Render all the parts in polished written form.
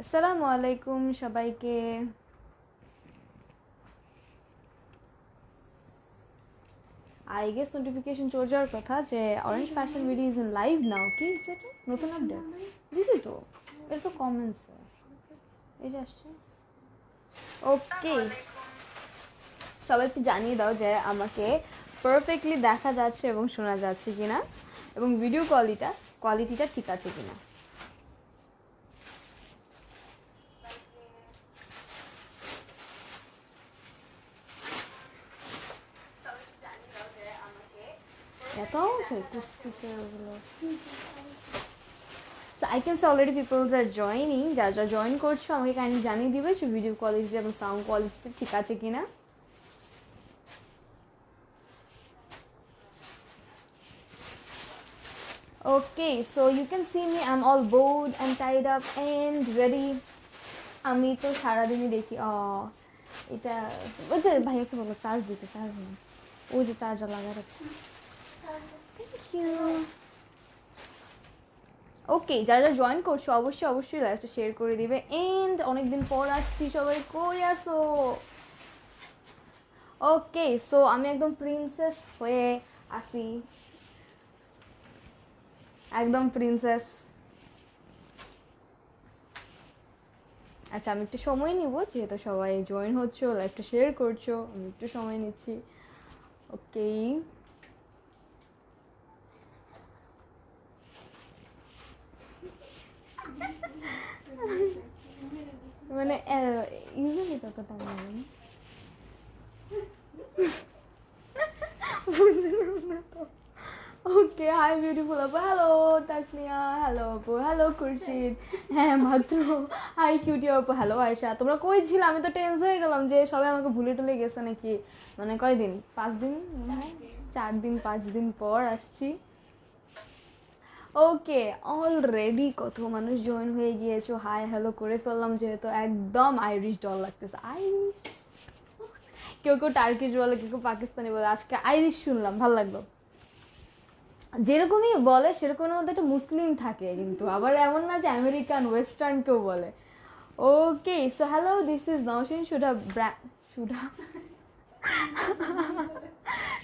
আসসালামু আলাইকুম সবাইকে। আই গেস নোটিফিকেশন চলে যাওয়ার কথা যে orange fashion video is in live নাও। কি সেটা নতুন আপডেট দিছি তো, এর তো কমেন্টস এই যে আসছে। ওকে, সবাই একটু জানিয়ে দাও যে আমাকে পারফেক্টলি দেখা যাচ্ছে এবং শোনা যাচ্ছে কিনা, এবং ভিডিও কোয়ালিটিটা ঠিক আছে কিনা। এত আছে ওগুলো। So I can see already people are joining. যারা জয়েন করছো আমাকে কাইন্ডলি জানিয়ে দিবে যে ভিডিও কোয়ালিটি এবং সাউন্ড কোয়ালিটিটা ঠিক আছে কিনা। Okay, so you can see me. I'm all bored and tied up and ready. আমি তো সারাদিনই দেখি এটা ওই যে ভাইয়াকে বলো চার্জ দিতে, চার্জ নেই, ওই যে চার্জার লাগা রাখছি। Thank you. ওকে, যারা জয়েন করছো অবশ্যই লাইভটা শেয়ার করে দিবে। এন্ড অনেকদিন পর আসছি, সবাই কই আসো? ওকে, সো আমি একদম প্রিন্সেস হয়ে আসি, একদম প্রিন্সেস। আচ্ছা, আমি একটু সময় নিব, যেহেতু সবাই জয়েন হচ্ছো, লাইভটা শেয়ার করছো, আমি একটু সময় নিচ্ছি। ওকে, মানে ইউজুয়ালি ততটা নেই, বুঝলাম না তো। ওকে, হাই বিউটিফুল আপু, হ্যালো তাসনিয়া, হ্যালো আপু, হ্যালো খুরশিদ, হ্যাঁ মাত্র, হাই কিউটি আপু, হ্যালো আয়শা। তোমরা কই ছিল? আমি তো টেন্স হয়ে গেলাম যে সবাই আমাকে ভুলে টুলে গেছে নাকি। মানে কয়দিন, 5 দিন, 4 দিন 5 দিন পর আসছি। ওকে, অলরেডি কত মানুষ জয়েন হয়ে গিয়েছো, হাই হ্যালো করে ফেললাম, যেহেতু একদম আইরিশ ডল লাগতেছে। আইরিশ, কেউ কেউ টার্কিশ বলে, কেউ কেউ পাকিস্তানি বলে, আজকে আইরিশ শুনলাম, ভালো লাগলো। যেরকমই বলে সেরকমের মধ্যে একটা মুসলিম থাকে, কিন্তু আবার এমন না যে আমেরিকান ওয়েস্টার্ন কেউ বলে। Okay, so hello, this is Naushin Sudha Sudha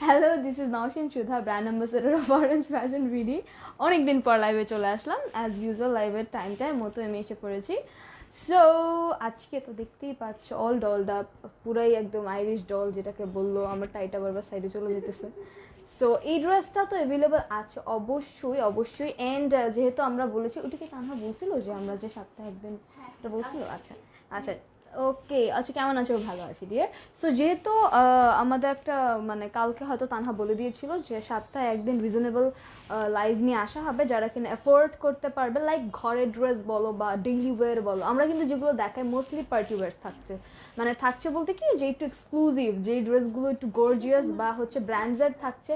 hello, this is Naushin Sudha, brand ambassador of orange fashion BD. অনেকদিন পর লাইভে চলে আসলাম, অ্যাজ ইউজুয়াল লাইভের টাইমটায় মতো আমি এসে পড়েছি। সো আজকে তো দেখতেই পাচ্ছ অল ডলড আপ, পুরাই একদম আইরিশ ডল যেটাকে বললো। আমার টাইটা বারবার সাইডে চলে যেতেছে। সো এই ড্রেসটা তো অ্যাভেলেবল আছে অবশ্যই। অ্যান্ড যেহেতু আমরা বলেছি, ওটিকে কান্না বলছিল যে আমরা যে সপ্তাহে একদিন এটা বলছিল। আচ্ছা আচ্ছা, ওকে, আচ্ছা কেমন আছো? ভালো আছি ডিয়ার। সো যেহেতু আমাদের একটা মানে কালকে হয়তো তানহা বলে দিয়েছিল যে সপ্তাহে একদিন রিজনেবল লাইভ নিয়ে আসা হবে, যারা কিনা অ্যাফোর্ড করতে পারবে, লাইক ঘরের ড্রেস বলো বা ডেইলি ওয়্যার বলো। আমরা কিন্তু যেগুলো দেখাই মোস্টলি পার্টি ওয়্যার্স থাকছে, মানে থাকছে বলতে কি যে একটু এক্সক্লুসিভ, যেই ড্রেসগুলো একটু গর্জিয়াস বা হচ্ছে ব্র্যান্ডেড থাকছে,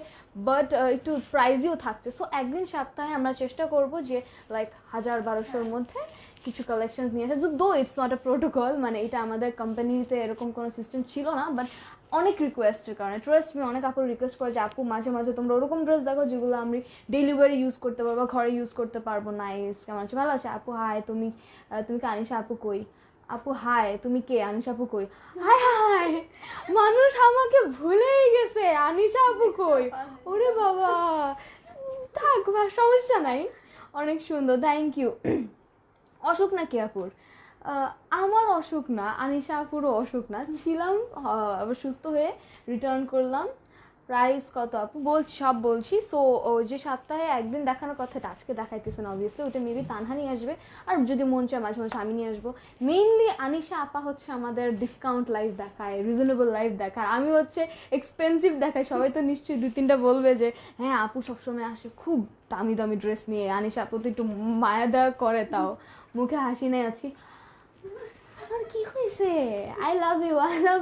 বাট একটু প্রাইজিও থাকছে। সো একদিন সপ্তাহে আমরা চেষ্টা করব যে লাইক 1000-1200-র মধ্যে কিছু কালেকশনস নিয়ে আসা। দো ইটস নট আ প্রোটোকল, মানে এটা আমাদের কোম্পানিতে এরকম কোনো সিস্টেম ছিল না, বাট অনেক রিকোয়েস্টের কারণে, ট্রাস্ট মি, অনেক আপু রিকোয়েস্ট করে যে আপু মাঝে মাঝে তোমরা ওরকম ড্রেস দেখো যেগুলো আমি ডেইলি ওয়ারে ইউজ করতে পারবো, ঘরে ইউজ করতে পারবো। নাইস, কেমন আছে? ভালো আছে আপু। হাই, তুমি তুমি কি আনিশা আপু কই? আপু হাই, তুমি কে? আনিশা আপু কই? হাই হাই, মানুষ আমাকে ভুলেই গেছে। আনিশা আপু কই? ওরে বাবা, থাক, সমস্যা নাই। অনেক সুন্দর, থ্যাংক ইউ। অসুখ নাকি আপুর? আমার অসুখ না, আনিশা আপুরও অসুখ না, ছিলাম আবার সুস্থ হয়ে রিটার্ন করলাম। প্রাইস কত আপু? বলছি, সব বলছি। সো যে সপ্তাহে একদিন দেখানোর কথাটা আজকে দেখাইতেছেন অবভিয়াসলি, ওটা মেবি তানহা নিয়ে আসবে, আর যদি মন চায় মাঝে মাঝে আমি নিয়ে আসবো। মেইনলি আনিশা আপা হচ্ছে আমাদের ডিসকাউন্ট লাইভ দেখায়, রিজনেবল লাইভ দেখায়, আমি হচ্ছে এক্সপেন্সিভ দেখাই। সবাই তো নিশ্চয়ই 2-3টা বলবে যে হ্যাঁ আপু সবসময় আসে খুব দামি দামি ড্রেস নিয়ে, আনিশা আপু তো একটু মায়া দেওয়া করে, তাও মুখে হাসি নেই আজকে। আর কি হয়েছে? I love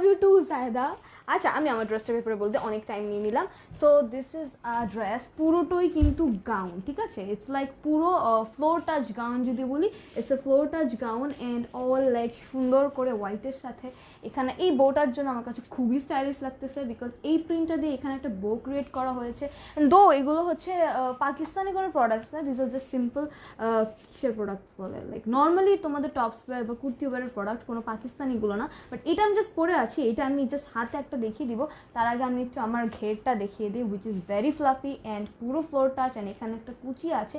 you too Sayda. আচ্ছা আমি আমার ড্রেসটার ব্যাপারে বলতে অনেক টাইম নিয়ে নিলাম। So this is a dress, পুরোটাই কিন্তু গাউন, ঠিক আছে? ইটস লাইক পুরো ফ্লোর টাচ গাউন যদি বলি, it's a floor touch gown and all like সুন্দর করে হোয়াইটের সাথে এখানে এই বউটার জন্য আমার কাছে খুবই স্টাইলিশ লাগতেছে, বিকজ এই প্রিন্টটা দিয়ে এখানে একটা বউ ক্রিয়েট করা হয়েছে। দো এগুলো হচ্ছে পাকিস্তানি কোনো প্রোডাক্টস না, দিস আর জাস্ট সিম্পল কিসের প্রোডাক্ট বলে, লাইক নর্মালি তোমাদের টপস ওয়্যার বা কুর্তি ওয়্যারের প্রোডাক্ট, কোনো পাকিস্তানিগুলো না। বাট এটা আমি জাস্ট পরে আছি, এটা আমি জাস্ট হাতে একটা দেখিয়ে দিব। তার আগে আমি একটু আমার ঘেরটা দেখিয়ে দিই, which is very fluffy and পুরো ফ্লোর টাচ, অ্যান্ড এখানে একটা কুচি আছে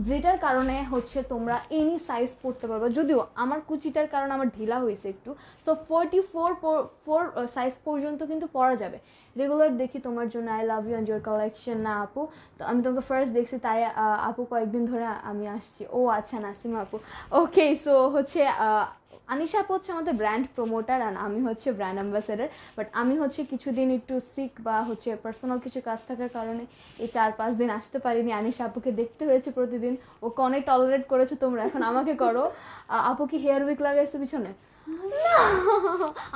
যেটার কারণে হচ্ছে তোমরা এনি সাইজ পরতে পারবে। যদিও আমার কুচিটার কারণে আমার ঢিলা হয়েছে একটু, সো 44 সাইজ পর্যন্ত কিন্তু পরা যাবে। রেগুলার দেখি তোমার জন্য, I love you and your collection না আপু, তো আমি তোমাকে ফার্স্ট দেখছি তাই আপু কয়েকদিন ধরে আমি আসছি। ও আচ্ছা নাসিমা আপু, ওকে। সো হচ্ছে আনিশা আপু হচ্ছে আমাদের ব্র্যান্ড প্রমোটার আর আমি হচ্ছে ব্র্যান্ড অ্যাম্বাসেডার। বাট আমি হচ্ছে কিছুদিন একটু সিক বা হচ্ছে পার্সোনাল কিছু কাজ থাকার কারণে এই 4-5 দিন আসতে পারিনি। আনিশা আপুকে দেখতে হয়েছে প্রতিদিন, ওকে অনেক টলারেট করেছো তোমরা, এখন আমাকে করো। আপু কি হেয়ার উইক লাগাইছে পিছনে? না,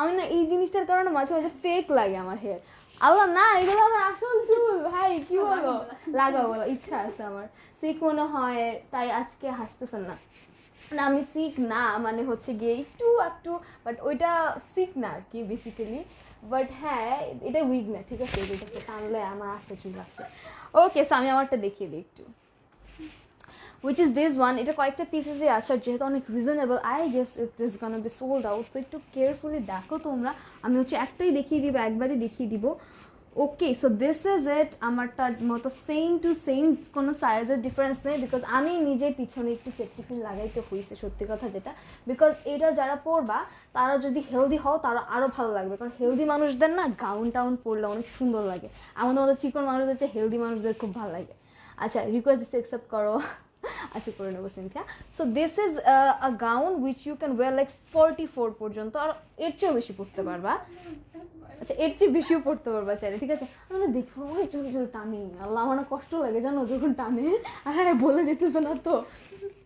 আমি না এই জিনিসটার কারণে মাঝে মাঝে ফেক লাগে আমার হেয়ার। আল্লাহ না, এগুলো আমার আসল চুল ভাই, কি বলো? লাগাবো, ইচ্ছা আছে আমার, সিক মনে হয় তাই আজকে হাসতেছেন না। না আমি সিক না, মানে হচ্ছে গিয়ে একটু একটু, বাট ওইটা সিক না আর কি বেসিক্যালি। বাট হ্যাঁ এটা উইক না, ঠিক আছে? এটাকে টানলে আমার আসে চুল আছে। ওকে, সো আমি আমারটা দেখিয়ে দিই একটু, which is this one. এটা কয়েকটা পিসেসই আছে, আর যেহেতু অনেক reasonable I guess it is gonna be sold out, so একটু কেয়ারফুলি দেখো তোমরা। আমি হচ্ছে একটাই দেখিয়ে দিব, একবারই দেখিয়ে দিব। ওকে, সো দিস ইজ ইট। আমারটার মতো সেম টু সেম, কোনো সাইজের ডিফারেন্স নেই, বিকজ আমি নিজে পিছনে একটু সেফটি পিন লাগাইতে হয়েছে, সত্যি কথা যেটা। বিকজ এটা যারা পরবা তারা যদি হেলদি হও তারা আরও ভালো লাগবে, কারণ হেলদি মানুষদের না গাউন টাউন পরলে অনেক সুন্দর লাগে। আমাদের মতো চিকন মানুষদের চেয়ে হেলদি মানুষদের খুব ভালো লাগে। আচ্ছা রিকোয়েস্ট দিচ্ছি, অ্যাকসেপ্ট করো। আচ্ছা করে নেবো Sinthia. So this is a gown which you can wear like 44 পর্যন্ত, আর এর চেয়েও বেশি পড়তে পারবা। আচ্ছা এর চেয়ে বেশিও পড়তে পারবা চাইলে, ঠিক আছে? আমরা দেখবো অনেক জোরে জোরে টানি, আল্লাহ আমার না কষ্ট লাগে জানো যখন টানে। আর হ্যাঁ বলে যেতেছে না তো,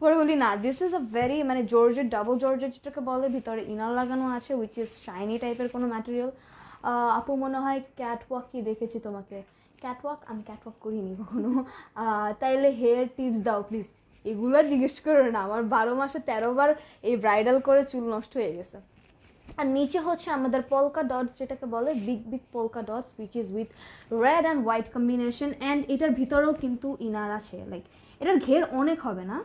পরে বলি না। দিস ইজ আ ভেরি মানে জর্জেট, ডাবল জর্জেট যেটাকে বলে, ভিতরে ইনার লাগানো আছে উইচ ইজ শাইনি টাইপের কোনো ম্যাটেরিয়াল। আপু মনে হয় ক্যাটওয়াক কি দেখেছি তোমাকে। ক্যাটওয়াক আমি ক্যাটওয়াক করিনি কখনো। তাইলে হেয়ার টিপস দাও প্লিজ। এগুলো জিজ্ঞেস করো না, আমার 12 মাসে 13 বার এই ব্রাইডাল করে চুল নষ্ট হয়ে গেছে। আর নিচে হচ্ছে আমাদের পোলকা ডটস যেটাকে বলে, big big polka dots which is with red and white combination, and এটার ভিতরেও কিন্তু ইনার আছে। লাইক এটার ঘের অনেক হবে না,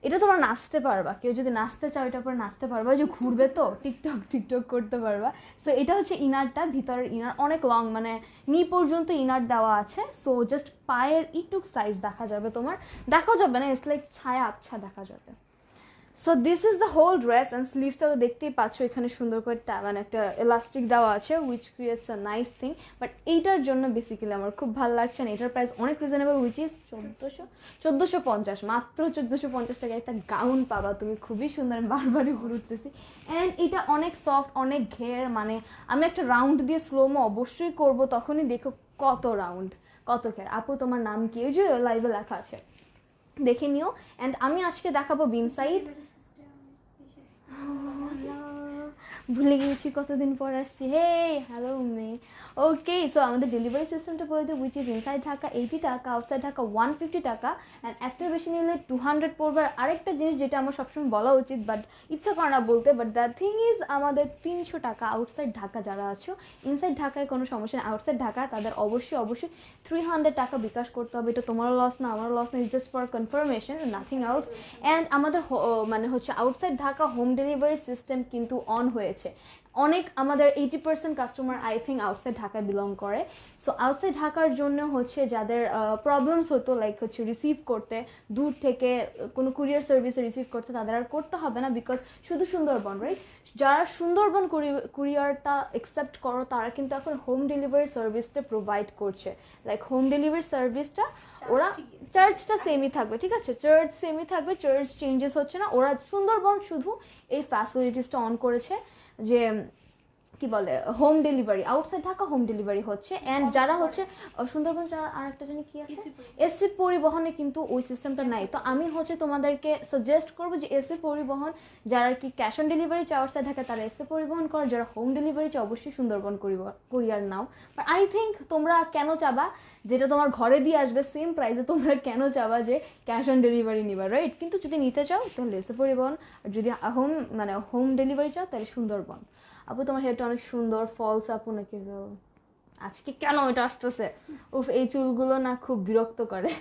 এটা তোমরা নাচতে পারবা, কেউ যদি নাচতে চাও এটার পরে নাচতে পারবা, যে ঘুরবে তো টিকটক টিকটক করতে পারবা। সো এটা হচ্ছে ইনারটা, ভিতরের ইনার অনেক লং, মানে নি পর্যন্ত ইনার দেওয়া আছে। সো জাস্ট পায়ের ইটুক সাইজ দেখা যাবে, তোমার দেখা যাবে না, ইটস লাইক ছায়া আবছা দেখা যাবে। So this is the whole dress, and স্লিভসটা তো দেখতেই পাচ্ছ, এখানে সুন্দর করে মানে একটা এলাস্টিক দেওয়া আছে which creates a nice thing. But এইটার জন্য বেসিক্যালি আমার খুব ভালো লাগছে না, এটার প্রাইস অনেক রিজনেবল উইচ ইজ 1450, মাত্র 1450 টাকায় একটা গাউন পাবা তুমি, খুবই সুন্দর। আমি বারবারই ঘুরতেছি, অ্যান্ড এটা অনেক সফট, অনেক ঘের, মানে আমি একটা রাউন্ড দিয়ে স্লোমো অবশ্যই করব, তখনই দেখো কত রাউন্ড কত ঘের। আপু তোমার নাম কি? ওই যে লাইভে লেখা আছে, দেখে নিও। অ্যান্ড আমি আজকে দেখাবো বিন সাইড। ভুলে গিয়েছি কতদিন পর আসছি। হে হ্যালো মে। ওকে, সো আমাদের ডেলিভারি সিস্টেমটা বলে দিই, উইচ ইজ ইনসাইড ঢাকা 80 টাকা, আউটসাইড ঢাকা 150 টাকা, অ্যান্ড একটার বেশি নিলে 200 পড়বে। আরেকটা জিনিস যেটা আমার সবসময় বলা উচিত বাট ইচ্ছা করে না বলতে, বাট দ্য থিং ইজ আমাদের 300 টাকা আউটসাইড ঢাকা যারা আছো, ইনসাইড ঢাকায় কোনো সমস্যা নেই, আউটসাইড ঢাকা তাদের অবশ্যই অবশ্যই 300 টাকা বিকাশ করতে হবে। এটা তোমারও লস না, আমারও লস না, is just for confirmation, nothing else. And আমাদের মানে হচ্ছে outside Dhaka home delivery system কিন্তু অন হয়েছে। অনেক আমাদের 80% কাস্টমার আই থিঙ্ক আউটসাইড ঢাকায় বিলং করে। সো আউটসাইড ঢাকার জন্য হচ্ছে যাদের প্রবলেমস হতো লাইক হচ্ছে রিসিভ করতে, দূর থেকে কোনো কুরিয়ার সার্ভিসে রিসিভ করতে, তাদের আর করতে হবে না, বিকজ শুধু সুন্দরবন, রাইট? যারা সুন্দরবন কুরিয়ারটা অ্যাকসেপ্ট করো তারা কিন্তু এখন হোম ডেলিভারি সার্ভিসটা প্রোভাইড করছে। লাইক হোম ডেলিভারি সার্ভিসটা ওরা, চার্জটা সেমই থাকবে, ঠিক আছে? চার্জ সেমই থাকবে, চার্জ চেঞ্জেস হচ্ছে না। ওরা সুন্দরবন শুধু এই ফ্যাসিলিটিসটা অন করেছে যে কি বলে home delivery, outside Dhaka home delivery হচ্ছে। অ্যান্ড যারা হচ্ছে সুন্দরবন যারা আর একটা জানি কি আছে এসি পরিবহনে কিন্তু ওই সিস্টেমটা নাই। তো আমি হচ্ছে তোমাদেরকে সাজেস্ট করবো যে এসি পরিবহন যারা কি ক্যাশ অন ডেলিভারি চাও আউটসাইড ঢাকা তারা এসি পরিবহন করো, যারা হোম ডেলিভারি চাও অবশ্যই Sundarban courier now. But I think তোমরা কেন চাবা যেটা তোমার ঘরে দিয়ে আসবে সেম প্রাইসে, তোমরা কেন চাবা যে ক্যাশ অন ডেলিভারি নিবা, রাইট? কিন্তু যদি নিতে চাও তাহলে এসি পরিবহন, আর যদি হোম ডেলিভারি চাও তাহলে সুন্দরবন। আপু তোমার হেয়ারটা অনেক সুন্দর, ফলস আপু নাকি? আজকে কেন এটা আসতেছে, উফ এই চুলগুলো না খুব বিরক্ত করে।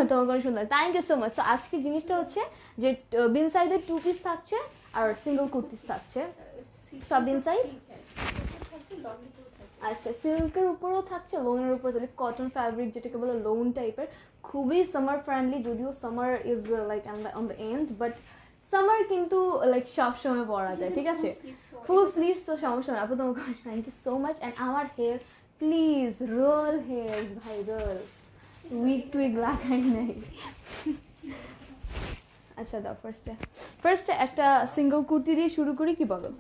তোমার কোনো সুন্দর, থ্যাংক ইউ সো মাচ। তো আজকে জিনিসটা হচ্ছে যে বিন সাইডের 2 পিস থাকছে আর সিঙ্গেল কুর্তিস থাকছে, সব বিন সাইড। আচ্ছা, সিল্কের উপরেও থাকছে, লোনের উপরে তাহলে কটন ফ্যাব্রিক যেটাকে বলে লোন টাইপের, খুবই সামার ফ্রেন্ডলি। যদিও summer is like on the end, but summer কিন্তু লাইক সব সময় পরা যায়, ঠিক আছে? ফুল স্লিভস তো সমস্যা না আপু। তোমাকে thank you so much. And আমার হেয়ার প্লিজ রোল হেয়ার ভাই, রোল, উইক লাগাই নাই। আচ্ছা দাও ফার্স্টে একটা সিঙ্গেল কুর্তি দিয়ে শুরু করি, কি বলো?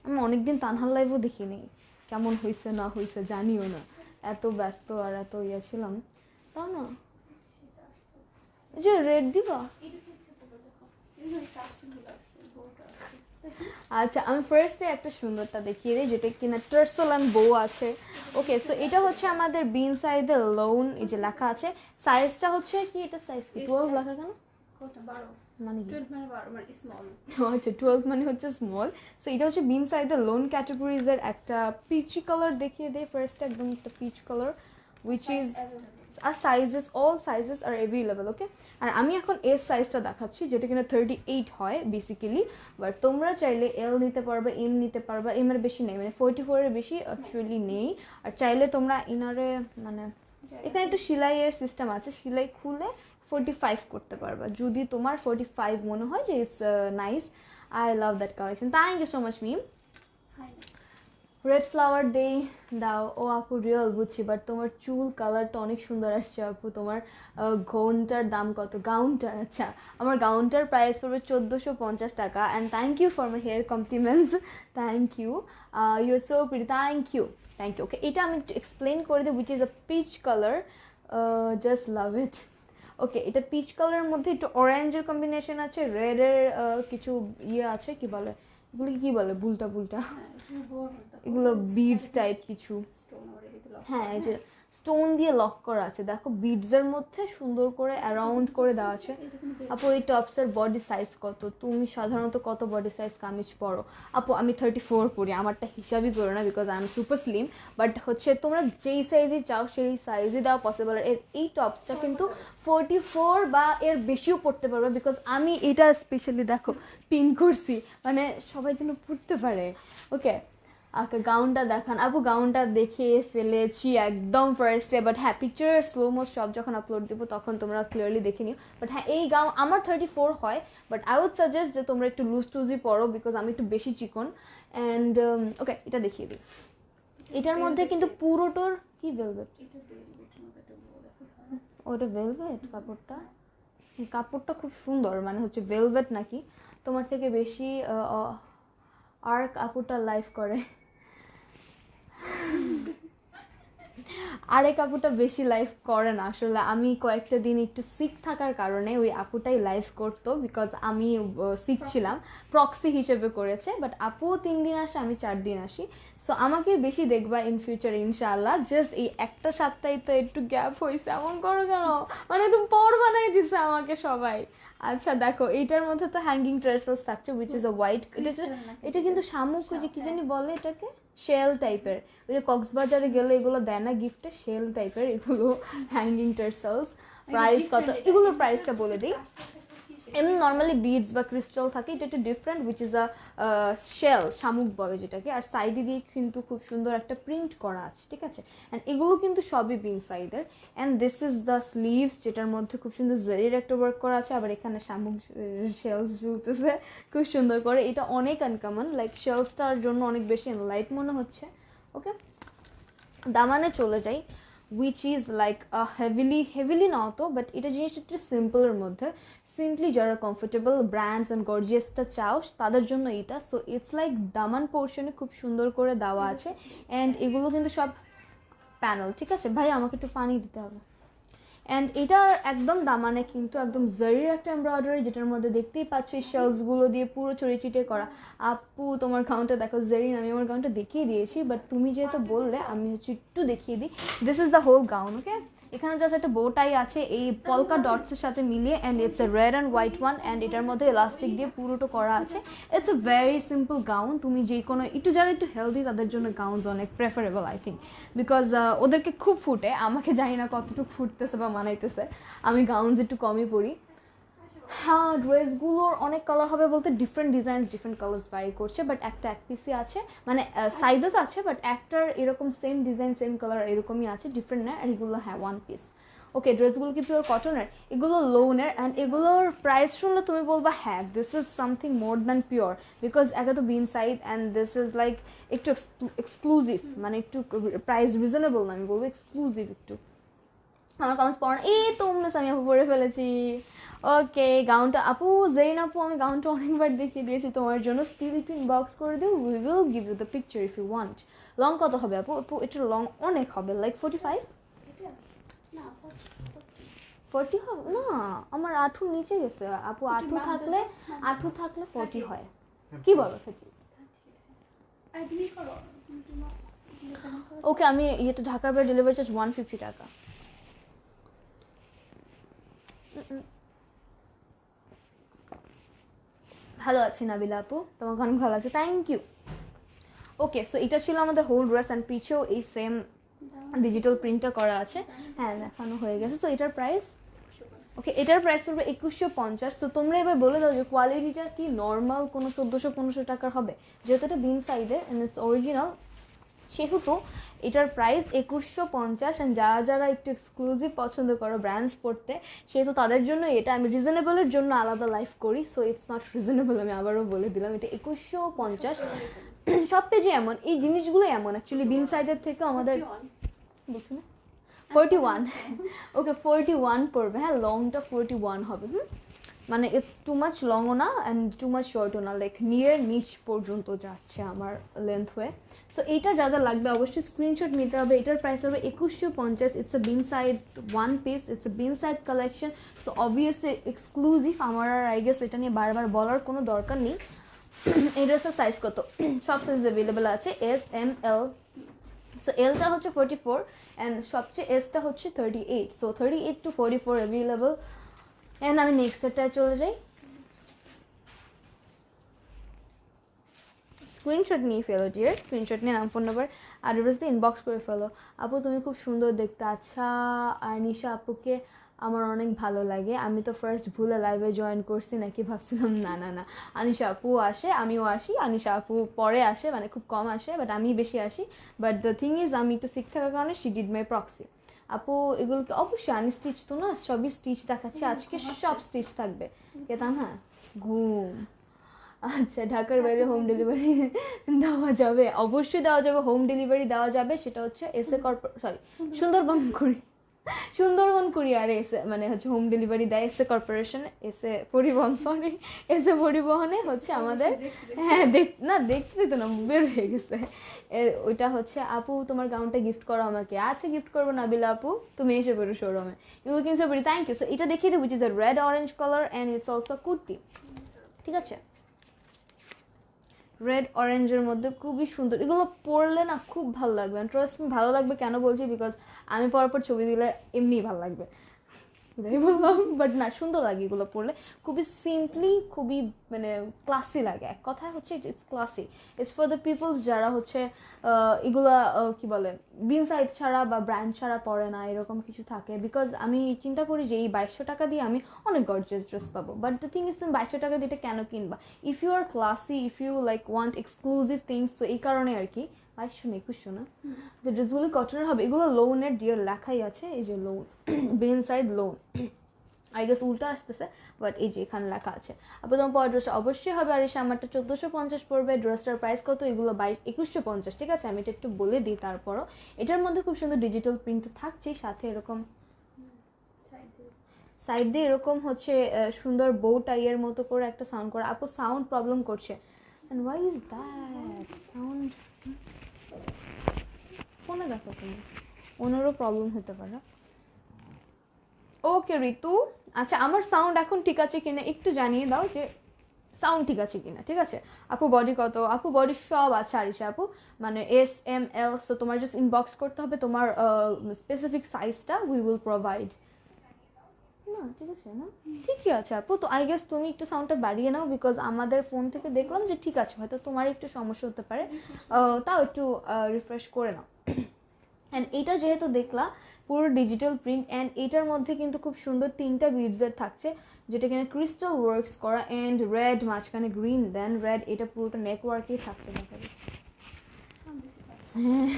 আমি অনেকদিন তানহার লাইভও দেখিনি, কেমন হয়েছে না হয়েছে জানিও না, এত ব্যস্ত আর এত ইয়ে ছিলাম। তাও না যে রেড দিবা। আচ্ছা আমি ফার্স্টে একটা সুন্দরটা দেখিয়ে দিই যেটা কিনা টার্সেল অ্যান্ড বো আছে। ওকে, সো এটা হচ্ছে আমাদের বিন সাইডের লোন, এই যে লেখা আছে। সাইজটা হচ্ছে কি, এটা সাইজ কি 12 লেখা কেন? মানে 12 মানে হচ্ছে স্মল। সো এটা হচ্ছে বিন সাইডের লোন ক্যাটাগরিজের একটা পিচি কালার দেখিয়ে দেয় ফার্স্টে, একদম একটা পিচ কালার, উইচ ইজ আর sizes, all sizes are available. Okay, আর আমি এখন এস সাইজটা দেখাচ্ছি যেটা কিনা 38 হয় বেসিক্যালি, বাট তোমরা চাইলে এল নিতে পারবে, এম নিতে পারবে। এম এর বেশি নেই, মানে 44 এর বেশি অ্যাকচুয়ালি নেই। আর চাইলে তোমরা ইনারে মানে এখানে একটু সেলাইয়ের সিস্টেম আছে, সেলাই খুলে 45 করতে পারবা যদি তোমার 45 মনে হয় যে it's nice. I love that collection, thank you so much Mim. Red flower দেই দাও। ও আপু রিয়েল বুঝছি, বাট তোমার চুল কালারটা অনেক সুন্দর আসছে আপু। তোমার গাউনটার দাম কত? গাউনটার, আচ্ছা আমার গাউনটার প্রাইস পড়বে 1450 টাকা। And thank you for my hair compliments, thank you, you are so pretty, thank you. Okay, এটা আমি এক্সপ্লেন করে দিই, which is a peach colour, just love it. Okay, এটা পিচ কালারের মধ্যে একটু অরেঞ্জের কম্বিনেশন আছে, রেডের কিছু ইয়ে আছে, কি বলে এগুলো, কি বলে বুলটা এগুলো বিডস টাইপ কিছু, হ্যাঁ এই যে স্টোন দিয়ে লক করা আছে, দেখো বিডসের মধ্যে সুন্দর করে অ্যারাউন্ড করে দেওয়া আছে। আপু এই টপসের বডি সাইজ কত? তুমি সাধারণত কত বডি সাইজ কামিজ পরো? আপু আমি 34 পরি, আমারটা হিসাবই করো না because I am super slim, but হচ্ছে তোমরা যেই সাইজে চাও সেই সাইজে দেওয়া পসিবল। এর এই টপসটা কিন্তু 44 বা এর বেশিও পড়তে পারবে, বিকজ আমি এটা স্পেশালি দেখো পিন করছি, মানে সবাই যেন পড়তে পারে। ওকে, গাউনটা দেখান আপু। গাউনটা দেখে ফেলেছি একদম ফার্স্টে, বাট হ্যাঁ পিকচার স্লো মোস্ট সব যখন আপলোড দেবো তখন তোমরা ক্লিয়ারলি দেখে নিও। বাট হ্যাঁ এই গাউন আমার 34 হয়, বাট আই উড সাজেস্ট যে তোমরা একটু লুজ টুজই পরো বিকজ আমি একটু বেশি চিকন। অ্যান্ড ওকে, এটা দেখিয়ে দিই। এটার মধ্যে কিন্তু পুরোটোর কি ভেলভেট, ওটা ভেলভেট কাপড়টা খুব সুন্দর, মানে হচ্ছে ভেলভেট নাকি তোমার থেকে বেশি আর কাপড়টা লাইভ করে, আর এই কাপড়টা বেশি লাইভ করে না আসলে। আমি কয়েকটা দিন একটু সিক থাকার কারণে ওই আপুটাই লাইভ করতো, বিকজ আমি সিক ছিলাম, প্রক্সি হিসেবে করেছে। বাট আপুও 3 দিন আসে, আমি 4 দিন আসি, সো আমাকে বেশি দেখবা ইন ফিউচার ইনশাআল্লাহ। জাস্ট এই একটা সপ্তাহে তো একটু গ্যাপ হয়েছে, এমন করো কেন, মানে তুমি পর বানাই দিছে আমাকে সবাই। আচ্ছা দেখো এইটার মধ্যে তো হ্যাঙ্গিং ট্রেসেস থাকছে, উইচ ইজ আ হোয়াইট, এটা কিন্তু শামুক যে কি জানি বলে এটাকে, শেল টাইপের, ওই যে কক্সবাজারে গেলে এগুলো দেয় না গিফটে, শেল টাইপের এগুলো হ্যাঙ্গিং টার্সেলস। প্রাইস কত এগুলোর প্রাইসটা বলে দিই। এমনি নর্মালি বিডস বা ক্রিস্টাল থাকে, এটা একটু different, which is a shell, শামুক বলে যেটাকে। আর সাইডে দিয়ে কিন্তু খুব সুন্দর একটা প্রিন্ট করা আছে, ঠিক আছে। অ্যান্ড এগুলো কিন্তু সবই বিন সাইডের। And this is the sleeves, যেটার মধ্যে খুব সুন্দর জরির একটা ওয়ার্ক করা আছে, আবার এখানে শামুক শেলস ঝুলতেছে খুব সুন্দর করে। এটা অনেক আনকমন, লাইক শেলসটার জন্য অনেক বেশি লাইট মনে হচ্ছে। ওকে, দামানে চলে যাই। উইচ ইজ লাইক হেভিলি নাও তো, বাট এটা জিনিসটা একটু সিম্পলের মধ্যে, সিম্পলি যারা কমফোর্টেবল ব্র্যান্ডস অ্যান্ড গর্জিয়াসটা চাও তাদের জন্য এটা। সো ইটস লাইক দামান পোর্শনে খুব সুন্দর করে দেওয়া আছে, অ্যান্ড এগুলো কিন্তু সব প্যানেল, ঠিক আছে ভাই আমাকে একটু পানি দিতে হবে। অ্যান্ড এটা একদম দামানে কিন্তু একদম জারির একটা এমব্রয়ডারি, যেটার মধ্যে দেখতেই পাচ্ছ এই শেলসগুলো দিয়ে পুরো ছড়িয়ে করা। আপু তোমার গাউনটা দেখো, জারিন আমি আমার গাউনটা দেখিয়ে দিয়েছি, বাট তুমি যেহেতু বললে আমি হচ্ছে একটু দেখিয়ে দিই। This is the whole gown, okay. এখানে জাস্ট একটা বোটাই আছে এই পলকা ডটসের সাথে মিলিয়ে, and it's a red and white one, and এটার মধ্যে ইলাস্টিক দিয়ে পুরোটা করা আছে। It's a very simple gown. তুমি যে কোনো একটু যারা একটু হেলদি তাদের জন্য গাউনস অনেক প্রেফারেবল আই থিঙ্ক, বিকজ ওদেরকে খুব ফুটে, আমাকে জানি না কতটুকু ফুটতেছে বা মানাইতেছে, আমি গাউনস একটু কমই পরি। হ্যাঁ ড্রেসগুলোর অনেক কালার হবে বলতে different designs different colours vary করছে, বাট একটা এক পিসই আছে, মানে সাইজেস আছে, বাট একটার এরকম সেম ডিজাইন সেম কালার এরকমই আছে, ডিফারেন্ট না। আর এগুলো হ্যাঁ ওয়ান পিস। ওকে, ড্রেসগুলো কি পিওর কটনের? এগুলো লোনের, অ্যান্ড এগুলোর প্রাইস শুনলে তুমি বলবা হ্যাঁ this is something more than pure, because একে তো বিন সাইড অ্যান্ড দিস ইজ লাইক একটু এক্সক্লুসিভ, মানে একটু প্রাইস রিজনেবল না, আমি বলবো এক্সক্লুসিভ একটু। আমার কাউন্স পড়ানো এই তো মিস আমি আপু পরে ফেলেছি। ওকে গাউনটা আপু জেরিন আপু আমি গাউনটা অনেকবার দেখিয়ে দিয়েছি তোমার জন্য, স্টিল একটু ইনবক্স করে দিও, we will give you the picture if you want. Long কত হবে আপু? আপু এটা লং অনেক হবে, লাইক 45 40 হবে না, আমার আঁঠুর নিচে গেছে আপু, আঁঠু থাকলে 40 হয়, কি বলো? ওকে আমি ইয়েটা ঢাকার বাইরে ডেলিভারি চার্জ 150 টাকা। ভালো আছি নাবিলা আপু, তোমার গান ভালো আছে, থ্যাংক ইউ। ওকে সো এটা ছিল আমাদের হোল ড্রেস, অ্যান্ড পিছেও এই সেম ডিজিটাল প্রিন্টটা করা আছে। হ্যাঁ দেখানো হয়ে গেছে। তো এটার প্রাইস, ওকে এটার প্রাইস পড়বে 2150। তো তোমরা এবার বলে দাও যে কোয়ালিটিটা কি নর্মাল কোনো 1400-1500 টাকার হবে? যেহেতু এটা বিন সাইডের অ্যান্ড ইটস অরিজিনাল, সেহেতু এটার প্রাইস 2150। অ্যান্ড যারা যারা একটু এক্সক্লুসিভ পছন্দ করো ব্র্যান্ডস পড়তে, সেহেতু তাদের জন্য এটা। আমি রিজনেবলের জন্য আলাদা লাইফ করি, সো ইটস নট রিজনেবল, আমি আবারও বলে দিলাম এটা 2150। সব পেজে এমন, এই জিনিসগুলো এমন অ্যাকচুয়ালি বিন সাইডের থেকে আমাদের বলছি না 41, ওকে 41 পড়বে। হ্যাঁ লংটা 41 হবে, মানে ইটস টু মাচ লংও না অ্যান্ড টু মাচ শর্টও না, লাইক নিয়ার নিচ পর্যন্ত যাচ্ছে আমার লেন্থ হয়ে। সো এইটা যা যা লাগবে অবশ্যই স্ক্রিনশট নিতে হবে। এটার প্রাইস হবে 2150। It's a been side one piece, it's a been side collection, so obviously exclusive. আমার আর আই গেস এটা নিয়ে বারবার বলার কোনো দরকার নেই। এই ড্রেসের সাইজ কত? সব সাইজ অ্যাভেলেবেল আছে, এস এম এল। সো এলটা হচ্ছে 44 অ্যান্ড সবচেয়ে এসটা হচ্ছে 38, সো 38 to 44 অ্যাভেলেবল। অ্যান্ড আমি নেক্সট সেটটায় চলে যাই, স্ক্রিনশট নিয়ে ফেলো ডিয়ার, স্ক্রিনশট নিয়ে নাম ফোন নাম্বার অ্যাড্রেস দিয়ে ইনবক্স করে ফেলো। আপু তুমি খুব সুন্দর দেখতে। আচ্ছা আনিশা আপুকে আমার অনেক ভালো লাগে, আমি তো ফার্স্ট ভুলে লাইভে জয়েন করছি নাকি ভাবছিলাম, না না না আনিশা আপু আসে, আমিও আসি, আনিশা আপু পরে আসে, মানে খুব কম আসে, বাট আমি বেশি আসি। বাট দ্য থিং ইজ আমি একটু শিখ থাকার কারণে শি ডিড মাই প্রক্সি। আপু এগুলোকে অবশ্যই আনস্টিচ তো না, সবই স্টিচ দেখাচ্ছি আজকে, সব স্টিচ থাকবে কেতাম। হ্যাঁ ঘুম, আচ্ছা ঢাকার বাইরে হোম ডেলিভারি দেওয়া যাবে? অবশ্যই দেওয়া যাবে, হোম ডেলিভারি দেওয়া যাবে। সেটা হচ্ছে সুন্দরবন কুরিয়ারে এসে মানে হচ্ছে হোম ডেলিভারি দেয় এসে কর্পোরেশন, এসে পরিবহন, সরি এসে পরিবহনে হচ্ছে আমাদের। হ্যাঁ দেখতে তো না বের হয়ে গেছে। ওইটা হচ্ছে আপু তোমার গাউনটা গিফট করো আমাকে। আচ্ছা গিফট করবো নাবিলা আপু, তুমি এসে পড়ো শোরুমে, you looking so pretty, thank you. So এটা দেখিয়ে দিই, which is a red orange colour and it's also kurti, ঠিক আছে? রেড অরেঞ্জের মধ্যে খুবই সুন্দর, এগুলো পরলে না খুব ভালো লাগবে। ট্রাস্ট মি ভালো লাগবে, কেন বলছি বিকজ আমি পরপর ছবি দিলে এমনিই ভালো লাগবে, এটাই বললাম। বাট না সুন্দর লাগে এগুলো পরলে, খুবই সিম্পলি, খুবই মানে ক্লাসি লাগে। এক কথায় হচ্ছে it's classy, it's for the peoples যারা হচ্ছে এগুলা কি বলে বিন সাইজ ছাড়া বা ব্র্যান্ড ছাড়া পরে না, এরকম কিছু থাকে। বিকজ আমি চিন্তা করি যে এই 2200 টাকা দিয়ে আমি অনেক গর্জিয়াস ড্রেস পাবো, বাট দ্য থিং ইজ তুমি 2200 টাকা দিয়ে এটা কেন কিনবা? If you are classy, if you like want exclusive things, তো এই কারণে আর কি 2200 না। যে ড্রেসগুলো কটনের হবে, এগুলো লোনের ডিয়ার লেখাই আছে, এই যে lone been side lone. I guess উল্টা আসতেছে, বাট এই যে এখানে লেখা আছে। আপু তোমার পরের ড্রেসটা অবশ্যই হবে, আর এই আমারটা 1450 পড়বে। ড্রেসটার প্রাইস কত? এগুলো 2150, ঠিক আছে? আমি এটা একটু বলে দিই তারপরও। এটার মধ্যে খুব সুন্দর ডিজিটাল প্রিন্ট থাকছে, সাথে এরকম সাইড দিয়ে এরকম হচ্ছে সুন্দর বো টাইয়ের মতো করে একটা সাউন্ড করে। আপু সাউন্ড প্রবলেম করছে, and why is that sound? ফোনে দেখো তুমি, ওনারও প্রবলেম হতে পারে। ওকে ঋতু, আচ্ছা আমার সাউন্ড এখন ঠিক আছে কিনা একটু জানিয়ে দাও যে সাউন্ড ঠিক আছে কিনা, ঠিক আছে? আপু বডি কত? আপু বডি সব আছে আরিশা আপু, মানে SML। সো তোমার জাস্ট ইনবক্স করতে হবে তোমার স্পেসিফিক সাইজটা, উই উইল প্রোভাইড। না ঠিক আছে না, ঠিকই আছে আপু। তো আই গেস তুমি একটু সাউন্ডটা বাড়িয়ে নাও, বিকজ আমাদের ফোন থেকে দেখলাম যে ঠিক আছে, হয়তো তোমার একটু সমস্যা হতে পারে, তাও একটু রিফ্রেশ করে নাও। অ্যান্ড এটা যেহেতু দেখলা পুরো ডিজিটাল প্রিন্ট, অ্যান্ড এটার মধ্যে কিন্তু খুব সুন্দর 3টা বিডসের থাকছে, যেটা কিনা ক্রিস্টাল ওয়ার্কস করা, অ্যান্ড রেড মাঝখানে গ্রিন, দেন রেড। এটা পুরোটা নেকওয়ার্কেই থাকছে দেখা যাচ্ছে। হ্যাঁ,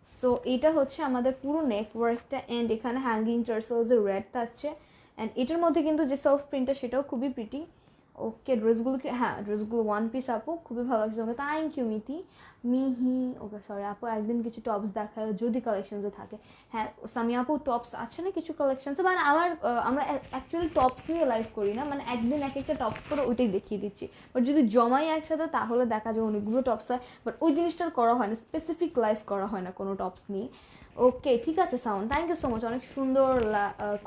সো এটা হচ্ছে আমাদের পুরো নেকওয়ার্কটা, অ্যান্ড এখানে হ্যাঙ্গিং টার্সেলসের রেড থাকছে, অ্যান্ড এটার মধ্যে কিন্তু যে সেলফ প্রিন্টটা সেটাও খুবই প্রিটি। ওকে ড্রেসগুলো কি, হ্যাঁ ড্রেসগুলো ওয়ান পিস আপু, খুবই ভালো লাগছে তোমাকে, থ্যাংক ইউ মিহি। ওকে সরি আপু, একদিন কিছু টপস দেখায় যদি কালেকশনসে থাকে। হ্যাঁ সামি আপু টপস আছে না কিছু কালেকশনসে, মানে আমরা অ্যাকচুয়ালি টপস নিয়ে লাইভ করি না, মানে একদিন এক একটা টপস করে ওইটাই দেখিয়ে দিচ্ছি। বাট যদি জমাই একসাথে তাহলে দেখা যায় অনেকগুলো টপস হয়, বাট ওই জিনিসটার করা হয় না, স্পেসিফিক লাইভ করা হয় না কোনো টপস নিয়ে। ওকে ঠিক আছে sound, thank you so much, অনেক সুন্দর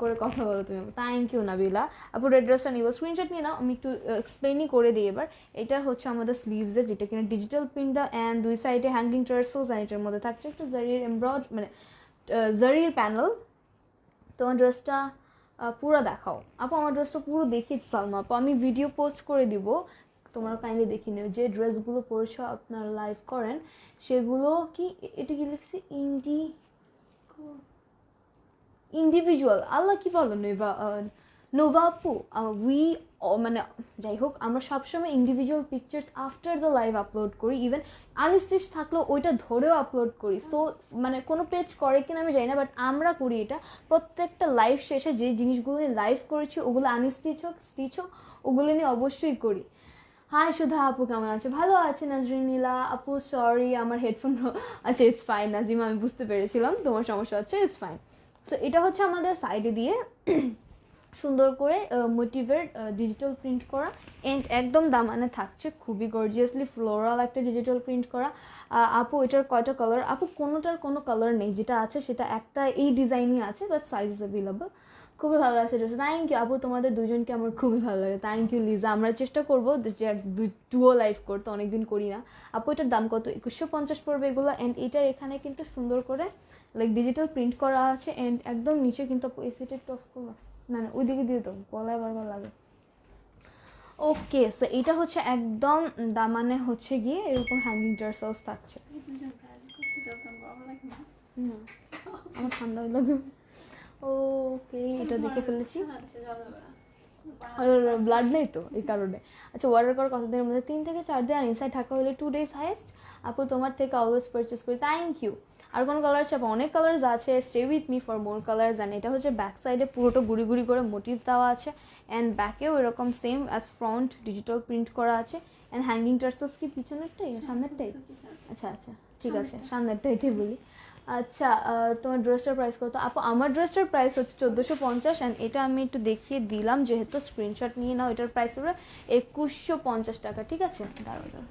করে কথা বলো তুমি। থ্যাংক ইউ নাবিলা আপু। রেড ড্রেসটা নিব, স্ক্রিনশট নিয়ে নাও, আমি একটু এক্সপ্লেনই করে দিই এবার। এটা হচ্ছে আমাদের স্লিভসের, যেটা কিনা ডিজিটাল প্রিন্ট দা, অ্যান্ড দুই সাইডে হ্যাঙ্গিং টার্সেলস, অ্যান্ড এটার মধ্যে থাকছে একটা জারির এমব্রয়েড, মানে জারির প্যানেল। তোমার ড্রেসটা পুরো দেখাও আপু। আমার ড্রেসটা পুরো দেখি সালমা আপু, আমি ভিডিও পোস্ট করে দিব, তোমরা কাইন্ডলি দেখি নিও। যে ড্রেসগুলো পরেছ আপনারা লাইভ করেন সেগুলো কি, এটা কি লিখছি ইন্ডিভিজুয়াল, আল্লাহ কি বলো নোভা আপু, উই মানে যাই হোক, আমরা সবসময় individual pictures after the live upload করি, ইভেন আনস্টিচ থাকলেও ওইটা ধরেও আপলোড করি। সো মানে কোনো পেজ করে কিনা আমি জানি না, বাট আমরা করি এটা। প্রত্যেকটা লাইভ শেষে যে জিনিসগুলো নিয়ে লাইভ করেছি ওগুলো আনস্টিচ হোক স্টিচ হোক, ওগুলো নিয়ে অবশ্যই করি। হাই সুধা আপু, কেমন আছে? ভালো আছে নাজরিন নীলা আপু, সরি আমার হেডফোন, আচ্ছা ইটস ফাইন নাজিমা, আমি বুঝতে পেরেছিলাম তোমার সমস্যা হচ্ছে, ইটস ফাইন। সো এটা হচ্ছে আমাদের সাইডে দিয়ে সুন্দর করে মোটিভের ডিজিটাল প্রিন্ট করা, এন্ড একদম দামানে থাকছে, খুবই গর্জিয়াসলি ফ্লোরাল একটা ডিজিটাল প্রিন্ট করা। আপু এটার কয়টা কালার? আপু কোনোটার কোনো কালার নেই, যেটা আছে সেটা একটা এই ডিজাইনই আছে, বাট সাইজ ইজ অ্যাভেলেবল। খুবই ভালো লাগছে ড্রেস, থ্যাংক ইউ আপু। তোমাদের দুজনকে আমার খুবই ভালো লাগে, থ্যাংক ইউ লিজা। আমরা চেষ্টা করবো যে টুও লাইভ করতে, অনেকদিন করি না। আপু এটার দাম কত? 2150 পড়বে এগুলো, অ্যান্ড এটার এখানে কিন্তু সুন্দর করে লাইক ডিজিটাল প্রিন্ট করা আছে, অ্যান্ড একদম নিচে কিন্তু আপু এসিটেড টফ করবো না, ওইদিকে দিয়ে দাও, গলায় বারবার লাগে। ওকে সো এইটা হচ্ছে একদম দামানে হচ্ছে গিয়ে এরকম হ্যাঙ্গিং টার্সেলস থাকছে। আমার ঠান্ডা লাগে। ওকে এটা দেখে ফেলেছি, ব্লাড নেই তো এই কারণে। আচ্ছা অর্ডার করার কতদিনের মধ্যে? 3 থেকে 4 দিন, আর ইনসাইড ঢাকা হলে 2 days হাইয়েস্ট। আপু তোমার থেকে অলওয়েজ পারচেস করি, থ্যাংক ইউ। আর কোনো কালার চাপ? অনেক কালার্স আছে, stay with me for more colours. And এটা হচ্ছে ব্যাক সাইডে পুরোটা গুড়ি গুড়ি করে মোটিভ দেওয়া আছে, অ্যান্ড ব্যাকেও এরকম same as front digital print করা আছে। অ্যান্ড হ্যাঙ্গিং টার্সেলস কি পিছনেরটাই সামনেরটাই? আচ্ছা আচ্ছা ঠিক আছে, সামনেরটা এটাই বলি। আচ্ছা তোমার ড্রেসটার প্রাইস কত? আপু আমার ড্রেসটার প্রাইস হচ্ছে 1450, অ্যান্ড এটা আমি একটু দেখিয়ে দিলাম যেহেতু স্ক্রিনশট নিয়ে নাও। এটার প্রাইস হবে 2150 টাকা, ঠিক আছে? দাঁড়াও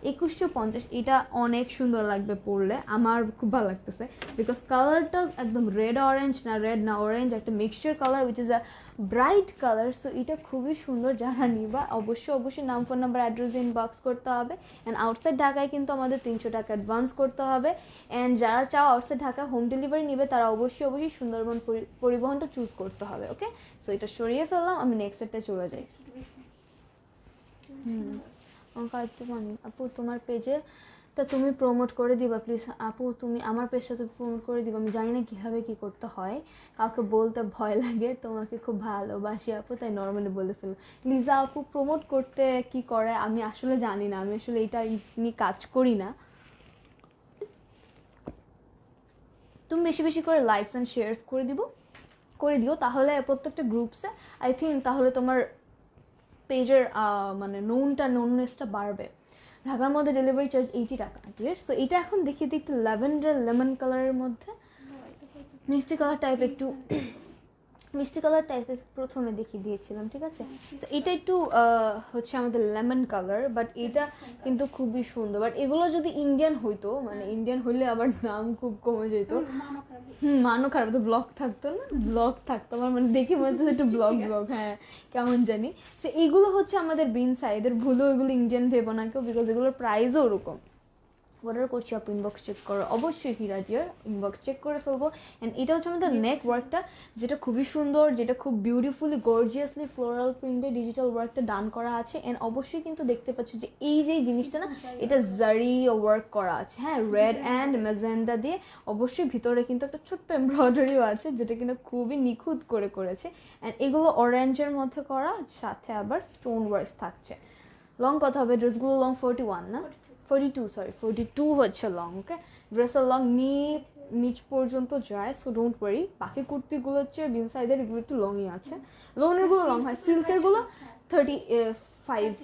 2150। এটা অনেক সুন্দর লাগবে পরলে, আমার খুব ভালো লাগতেছে, বিকজ কালারটা একদম রেড অরেঞ্জ না, রেড না অরেঞ্জ, একটা mixture colour which is a bright colour. So এটা খুবই সুন্দর, যারা নিবা অবশ্যই নাম ফোন নাম্বার অ্যাড্রেস দিয়ে ইনবক্স করতে হবে। অ্যান্ড আউটসাইড ঢাকায় কিন্তু আমাদের 300 টাকা অ্যাডভান্স করতে হবে। অ্যান্ড যারা চাও আউটসাইড ঢাকা হোম ডেলিভারি নেবে তারা অবশ্যই সুন্দরবন পরিবহনটা চুজ করতে হবে। ওকে সো এটা সরিয়ে ফেললাম, আমি নেক্সট সেটটা চলে যাই। একটু পানি আপু, তোমার পেজে তা তুমি প্রমোট করে দিবা প্লিজ আপু, তুমি আমার পেজটা তুমি প্রমোট করে দিবা। আমি জানি না কীভাবে কী করতে হয়, কাউকে বলতে ভয় লাগে, তোমাকে খুব ভালোবাসি আপু তাই নর্মালি বলে ফেলো। লিজা আপু প্রমোট করতে কি করে আমি আসলে জানি না, আমি আসলে এটা নিয়ে কাজ করি না। তুমি বেশি বেশি করে লাইকস অ্যান্ড শেয়ারস করে দিব, করে দিও, তাহলে প্রত্যেকটা গ্রুপসে আই থিঙ্ক তাহলে তোমার পেজের মানে নোননেসটা বাড়বে। ঢাকার মধ্যে ডেলিভারি চার্জ 80 টাকা। ঠিক আছে, তো এটা এখন দেখিয়ে দিই একটু ল্যাভেন্ডার লেমন কালারের মধ্যে, মিষ্টি কালার টাইপ, একটু মিষ্টি কালার টাইপের প্রথমে দেখিয়ে দিয়েছিলাম। ঠিক আছে, তো এটা একটু হচ্ছে আমাদের লেমন কালার, বাট এটা কিন্তু খুবই সুন্দর। বাট এগুলো যদি ইন্ডিয়ান হইতো, মানে ইন্ডিয়ান হইলে আবার দাম খুব কমে যেত। মানও খারাপ তো, ব্লগ থাকতো না, ব্লগ থাকতো আমার মানে দেখে মনে হচ্ছে একটু ব্লগ, হ্যাঁ কেমন জানি। সো এইগুলো হচ্ছে আমাদের বিন সাইডের, ভুলো এগুলো ইন্ডিয়ান ভেবো না কেউ, বিকজ এগুলোর প্রাইসও ওরকম। অর্ডার করছি, আপু ইনবক্স চেক করো অবশ্যই, হিরা ডিয়ার ইনবক্স চেক করে ফেলবো। অ্যান্ড এটা হচ্ছে আমাদের নেক ওয়ার্কটা, যেটা খুবই সুন্দর, যেটা খুব বিউটিফুলি গর্জিয়াসলি ফ্লোরাল প্রিন্টে ডিজিটাল ওয়ার্কটা ডান করা আছে। অ্যান্ড অবশ্যই কিন্তু দেখতে পাচ্ছি যে এই যে জিনিসটা না, এটা জারি ওয়ার্ক করা আছে, হ্যাঁ, রেড অ্যান্ড ম্যাজেন্ডা দিয়ে। অবশ্যই ভিতরে কিন্তু একটা ছোট্ট এমব্রয়ডারিও আছে, যেটা কিন্তু খুবই নিখুঁত করে করেছে। অ্যান্ড এগুলো অরেঞ্জের মধ্যে করা, সাথে আবার স্টোন ওয়ার্কস থাকছে। লং কত হবে ড্রেসগুলো? লং 41 না 42 হচ্ছে লং। ওকে, ড্রেসের লং নিচ পর্যন্ত যায়, সো ডোন্ট ওয়ারি। বাকি কুর্তিগুলো হচ্ছে বিন সাইডের, এগুলো একটু লংই আছে। লোনেরগুলো লং হয়, সিল্কেরগুলো 35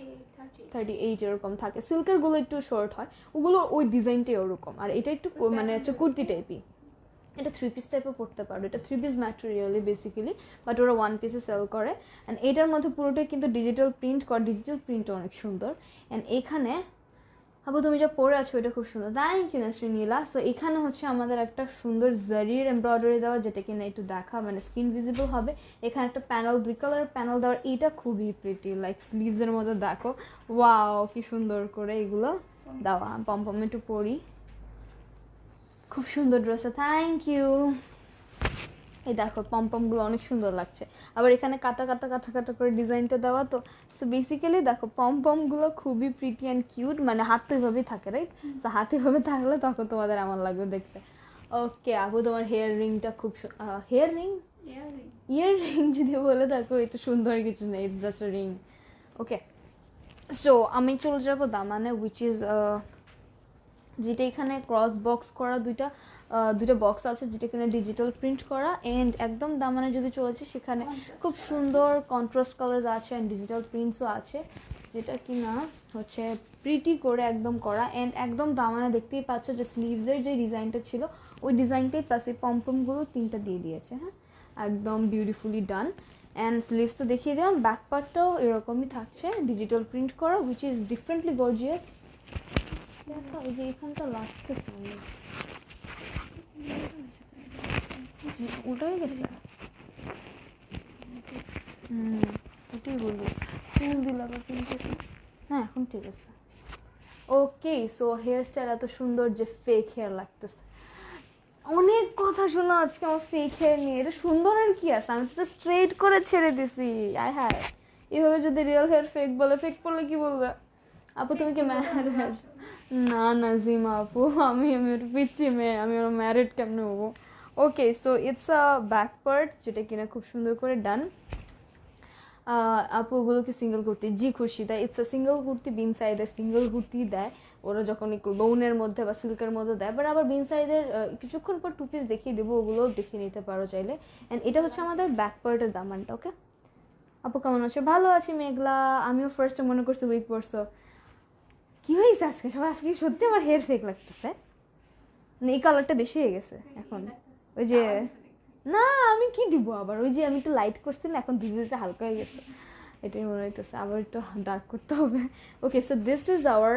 38 এরকম থাকে, সিল্কেরগুলো একটু শর্ট হয়, ওগুলো ওই ডিজাইনটাই ওরকম। আর এটা একটু মানে হচ্ছে কুর্তি টাইপই, এটা 3 পিস টাইপও পড়তে পারো, এটা 3 পিস ম্যাটেরিয়ালি বেসিক্যালি, বাট ওরা 1 পিসে সেল করে। অ্যান্ড এটার মধ্যে পুরোটাই কিন্তু ডিজিটাল প্রিন্ট করা, ডিজিটাল প্রিন্টটা অনেক সুন্দর। অ্যান্ড এখানে আপু তুমি যা পরে আছো এটা খুব সুন্দর, thank you Nasrin Nila. So এখানে হচ্ছে আমাদের একটা সুন্দর জারির এমব্রয়ডারি দেওয়া, যেটা কিনা একটু দেখা মানে স্কিন ভিজিবল হবে। এখানে একটা প্যানেল, ব্লু কালারের প্যানেল দেওয়ার, এটা খুবই প্রিটি, লাইক স্লিভসের মধ্যে দেখো, ওয়াও কি সুন্দর করে এগুলো দেওয়া। পম্পম একটু পরি, খুব সুন্দর ড্রেসটা, থ্যাংক ইউ। এই দেখো পম্পমগুলো অনেক সুন্দর লাগছে, আবার এখানে কাটা কাটা কাটা কাটা করে ডিজাইনটা দেওয়া। তো সো বেসিক্যালি দেখো পম্পমগুলো খুবই প্রিটি অ্যান্ড কিউট, মানে হাত তো এইভাবেই থাকে, রাইট? তো হাত এইভাবে থাকলে তখন তোমাদের এমন লাগবে দেখতে। ওকে আপু, তোমার হেয়ার রিংটা খুব হেয়ার রিং, ইয়ার রিং যদি বলে থাকো, এটা সুন্দর কিছু নেই, it's just ring. Okay, so আমি চলে যাবো দামানে, উইচ ইজ যেটা এখানে ক্রস বক্স করা, দুইটা বক্স আছে, যেটা এখানে ডিজিটাল প্রিন্ট করা। অ্যান্ড একদম দামানে যদি চলেছে, সেখানে খুব সুন্দর কন্ট্রাস্ট কালার্স আছে অ্যান্ড ডিজিটাল প্রিন্টসও আছে, যেটা কি না হচ্ছে প্রিটি করে একদম করা। অ্যান্ড একদম দামানে দেখতেই পাচ্ছ যে স্লিভসের যে ডিজাইনটা ছিল, ওই ডিজাইনটাই প্লাস এই পম্পমগুলো 3টা দিয়ে দিয়েছে, হ্যাঁ, একদম বিউটিফুলি ডান। অ্যান্ড স্লিভস তো দেখিয়ে দিলাম, ব্যাক পার্টটাও এরকমই থাকছে, ডিজিটাল প্রিন্ট করা, উইচ ইজ ডিফারেন্টলি গর্জিয়াস। দেখো এই যে এখানটা লাগতেছে, ওটাই গেছে, ওটাই বলবো, ফুল দিলা বা কিন্তু, হ্যাঁ এখন ঠিক আছে। ওকে, সো হেয়ার স্টাইল এত সুন্দর যে ফেক হেয়ার লাগতেছে। অনেক কথা শোনা আজকে আমার ফেক হেয়ার নিয়ে, এটা সুন্দর আর কি আছে, আমি তো স্ট্রেট করে ছেড়ে দিছি। আয় হায়, এভাবে যদি রিয়েল হেয়ার ফেক বলে, ফেক পড়লে কি বলবে? আপু তুমি কি ম্যারিড? না নাজিমা আপু, আমি ওর পিচ্ছি মেয়ে, আমি ওর ম্যারিড কেমনে হবো? Okay, so it's a back part, যেটা কিনা খুব সুন্দর করে ডান। আপু ওগুলোকে সিঙ্গেল কুর্তি, জি খুশি দেয়, ইটস আ সিঙ্গেল কুর্তি, বিন সাইডে সিঙ্গেল কুর্তি দেয় ওরা, যখন একটু লোনের মধ্যে বা সিল্কের মধ্যে দেয়। বাট আবার বিন সাইডের কিছুক্ষণ পর 2 পিস দেখিয়ে দেবো, ওগুলোও দেখে নিতে পারো চাইলে। অ্যান্ড এটা হচ্ছে আমাদের ব্যাক পার্টের দামানটা। ওকে আপু কেমন আছো? ভালো আছি মেঘলা, আমিও ফার্স্টে মনে করছি উইক পড়ছো। কি হয়েছে আজকে সবাই? আজকে সত্যি আমার হেয়ার ফেক লাগতেছে, এই কালারটা বেশি হয়ে গেছে এখন। ওই যে না আমি কি দিব আবার, ওই যে আমি একটু লাইট করছি না, এখন ধীরে ধীরে হালকা হয়ে গেছে, এটাই মনে হইতেছে, আবার একটু ডার্ক করতে হবে। ওকে, so this is hour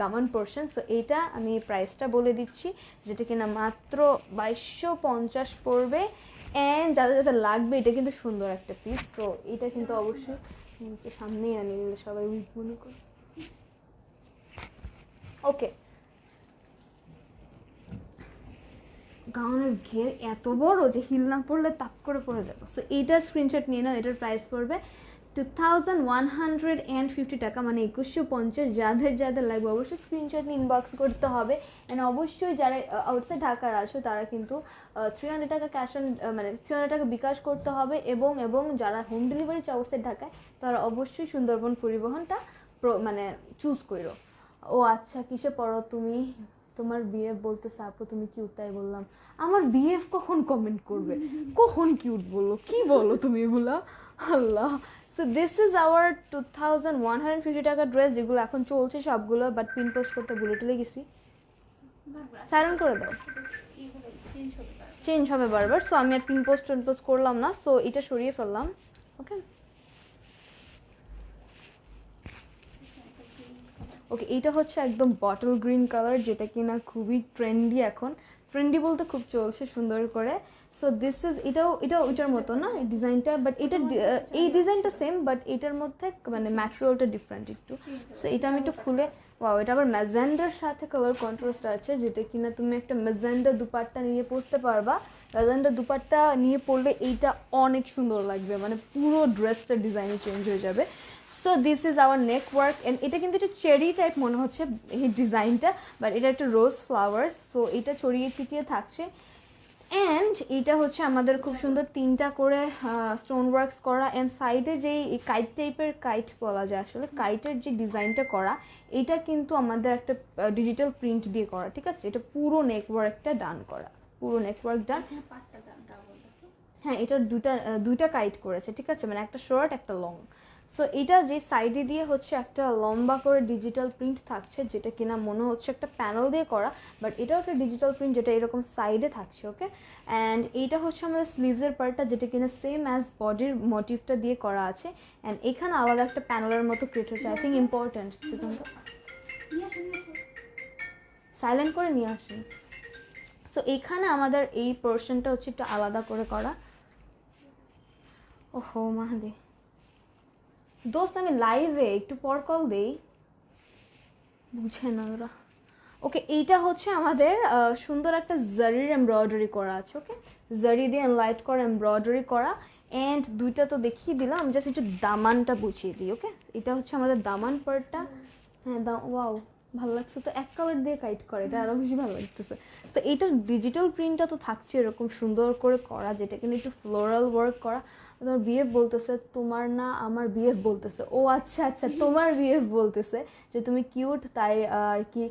Daman portion. So এইটা আমি প্রাইসটা বলে দিচ্ছি, যেটা কিনা মাত্র 2250 পড়বে। অ্যান্ড যাদের যাদের লাগবে, এটা কিন্তু সুন্দর একটা পিস। সো এটা কিন্তু অবশ্যই সামনেই আনি নিলে সবাই উইক মনে করে। ওকে, গাউনের ঘের এত বড় যে হিল না পড়লে তাপ করে পড়ে যাবে। সো এইটার স্ক্রিনশট নিয়ে নাও, এটার প্রাইস পড়বে 2150 টাকা, মানে 2150। যাদের যাদের লাগবে অবশ্যই স্ক্রিনশট নিয়ে ইনবক্স করতে হবে। অ্যান্ড অবশ্যই যারা আউটসাইড ঢাকার আছো, তারা কিন্তু 300 টাকা ক্যাশ অন, মানে 300 টাকা বিকাশ করতে হবে। এবং যারা হোম ডেলিভারি চাও আউটসাইড ঢাকায়, তারা অবশ্যই সুন্দরবন পরিবহনটা মানে চুজ করো। ও আচ্ছা, কিসে পড়ো তুমি? তোমার বিএফ বলতেছে আপু তুমি কিউট, তাই বললাম। আমার বিএফ কখন কমেন্ট করবে, কখন কিউট বললো, কি বলো তুমি এগুলা, আল্লাহ। সো দিস ইজ আওয়ার 2150 টাকা ড্রেস, যেগুলো এখন চলছে সবগুলো, বাট পিন পোস্ট করতে ভুলে টুলে গেছি। সাইলেন্ট করে দাও, চেঞ্জ হবে বারবার। সো আমি আর পিন পোস্ট করলাম না, সো এটা সরিয়ে ফেললাম। ওকে ওকে, এইটা হচ্ছে একদম বটল গ্রিন কালার, যেটা কিনা খুবই ট্রেন্ডি এখন। ট্রেন্ডি বলতে খুব চলছে সুন্দর করে। সো দিস ইজ, এটাও ওইটার মতো না এই ডিজাইনটা, বাট এটা এই ডিজাইনটা সেম, বাট এটার মধ্যে মানে ম্যাটেরিয়ালটা ডিফারেন্ট একটু। সো এটা আমি একটু খুলে, ওয়াও, এটা আবার ম্যাজেন্ডার সাথে কালার কন্ট্রাস্ট আছে, যেটা কিনা তুমি একটা ম্যাজেন্ডা দুপাট্টা নিয়ে পরতে পারবা। ম্যাজেন্ডা দুপাট্টা নিয়ে পরলে এইটা অনেক সুন্দর লাগবে, মানে পুরো ড্রেসটার ডিজাইনই চেঞ্জ হয়ে যাবে। So this is hour neck work, and এটা কিন্তু একটু চেরি টাইপ মনে হচ্ছে এই ডিজাইনটা, বাট এটা একটা রোজ ফ্লাওয়ার্স। সো এটা ছড়িয়ে ছিটিয়ে থাকছে, অ্যান্ড এটা হচ্ছে আমাদের খুব সুন্দর 3টা করে স্টোন ওয়ার্কস করা, অ্যান্ড সাইডে যেই কাইট টাইপের, কাইট বলা যায় আসলে, কাইটের যে ডিজাইনটা করা, এটা কিন্তু আমাদের একটা ডিজিটাল প্রিন্ট দিয়ে করা, ঠিক আছে। এটা পুরো নেকওয়ার্কটা ডান করা, পুরো নেকওয়ার্ক ডান। হ্যাঁ, এটা দুইটা কাইট করেছে, ঠিক আছে, মানে একটা শর্ট একটা লং। সো এটা যে সাইডে দিয়ে হচ্ছে একটা লম্বা করে ডিজিটাল প্রিন্ট থাকছে, যেটা কিনা মনে হচ্ছে একটা প্যানেল দিয়ে করা, বাট এটাও একটা ডিজিটাল প্রিন্ট যেটা এরকম সাইডে থাকছে। ওকে, অ্যান্ড এইটা হচ্ছে আমাদের স্লিভসের পার্টটা, যেটা কিনা সেম অ্যাজ বডির মোটিভটা দিয়ে করা আছে, অ্যান্ড এখানে আলাদা একটা প্যানেলের মতো ক্রিয়েট হচ্ছে। আই থিঙ্ক ইম্পর্টেন্ট, সাইলেন্ট করে নিয়ে আসি। সো এখানে আমাদের এই পোর্শনটা হচ্ছে একটু আলাদা করে করা। ওহো মাহাদি দোস্ত, আমি লাইভে একটু পর কল দেই, বুঝে না ওরা। ওকে, এইটা হচ্ছে আমাদের সুন্দর একটা জারির এমব্রয়ডারি করা আছে। ওকে, জারি দিয়ে লাইট করা এমব্রয়ডারি করা, অ্যান্ড দুইটা তো দেখিয়ে দিলাম, জাস্ট একটু দামানটা বুঝিয়ে দিই। ওকে, এটা হচ্ছে আমাদের দামান পার্টটা। হ্যাঁ, ওয়াও, ভালো লাগছে তো, এক কালার দিয়ে কাইট করে, এটা আরও বেশি ভালো লাগতেছে। তো এইটার ডিজিটাল প্রিন্টটা তো থাকছে এরকম সুন্দর করে করা, যেটা কিন্তু একটু ফ্লোরাল ওয়ার্ক করা। তোমার বিএফ বলতেছে, তোমার না আমার বিএফ বলতেছে, ও আচ্ছা আচ্ছা, তোমার বিএফ বলতেছে যে তুমি কিউট, তাই আর কি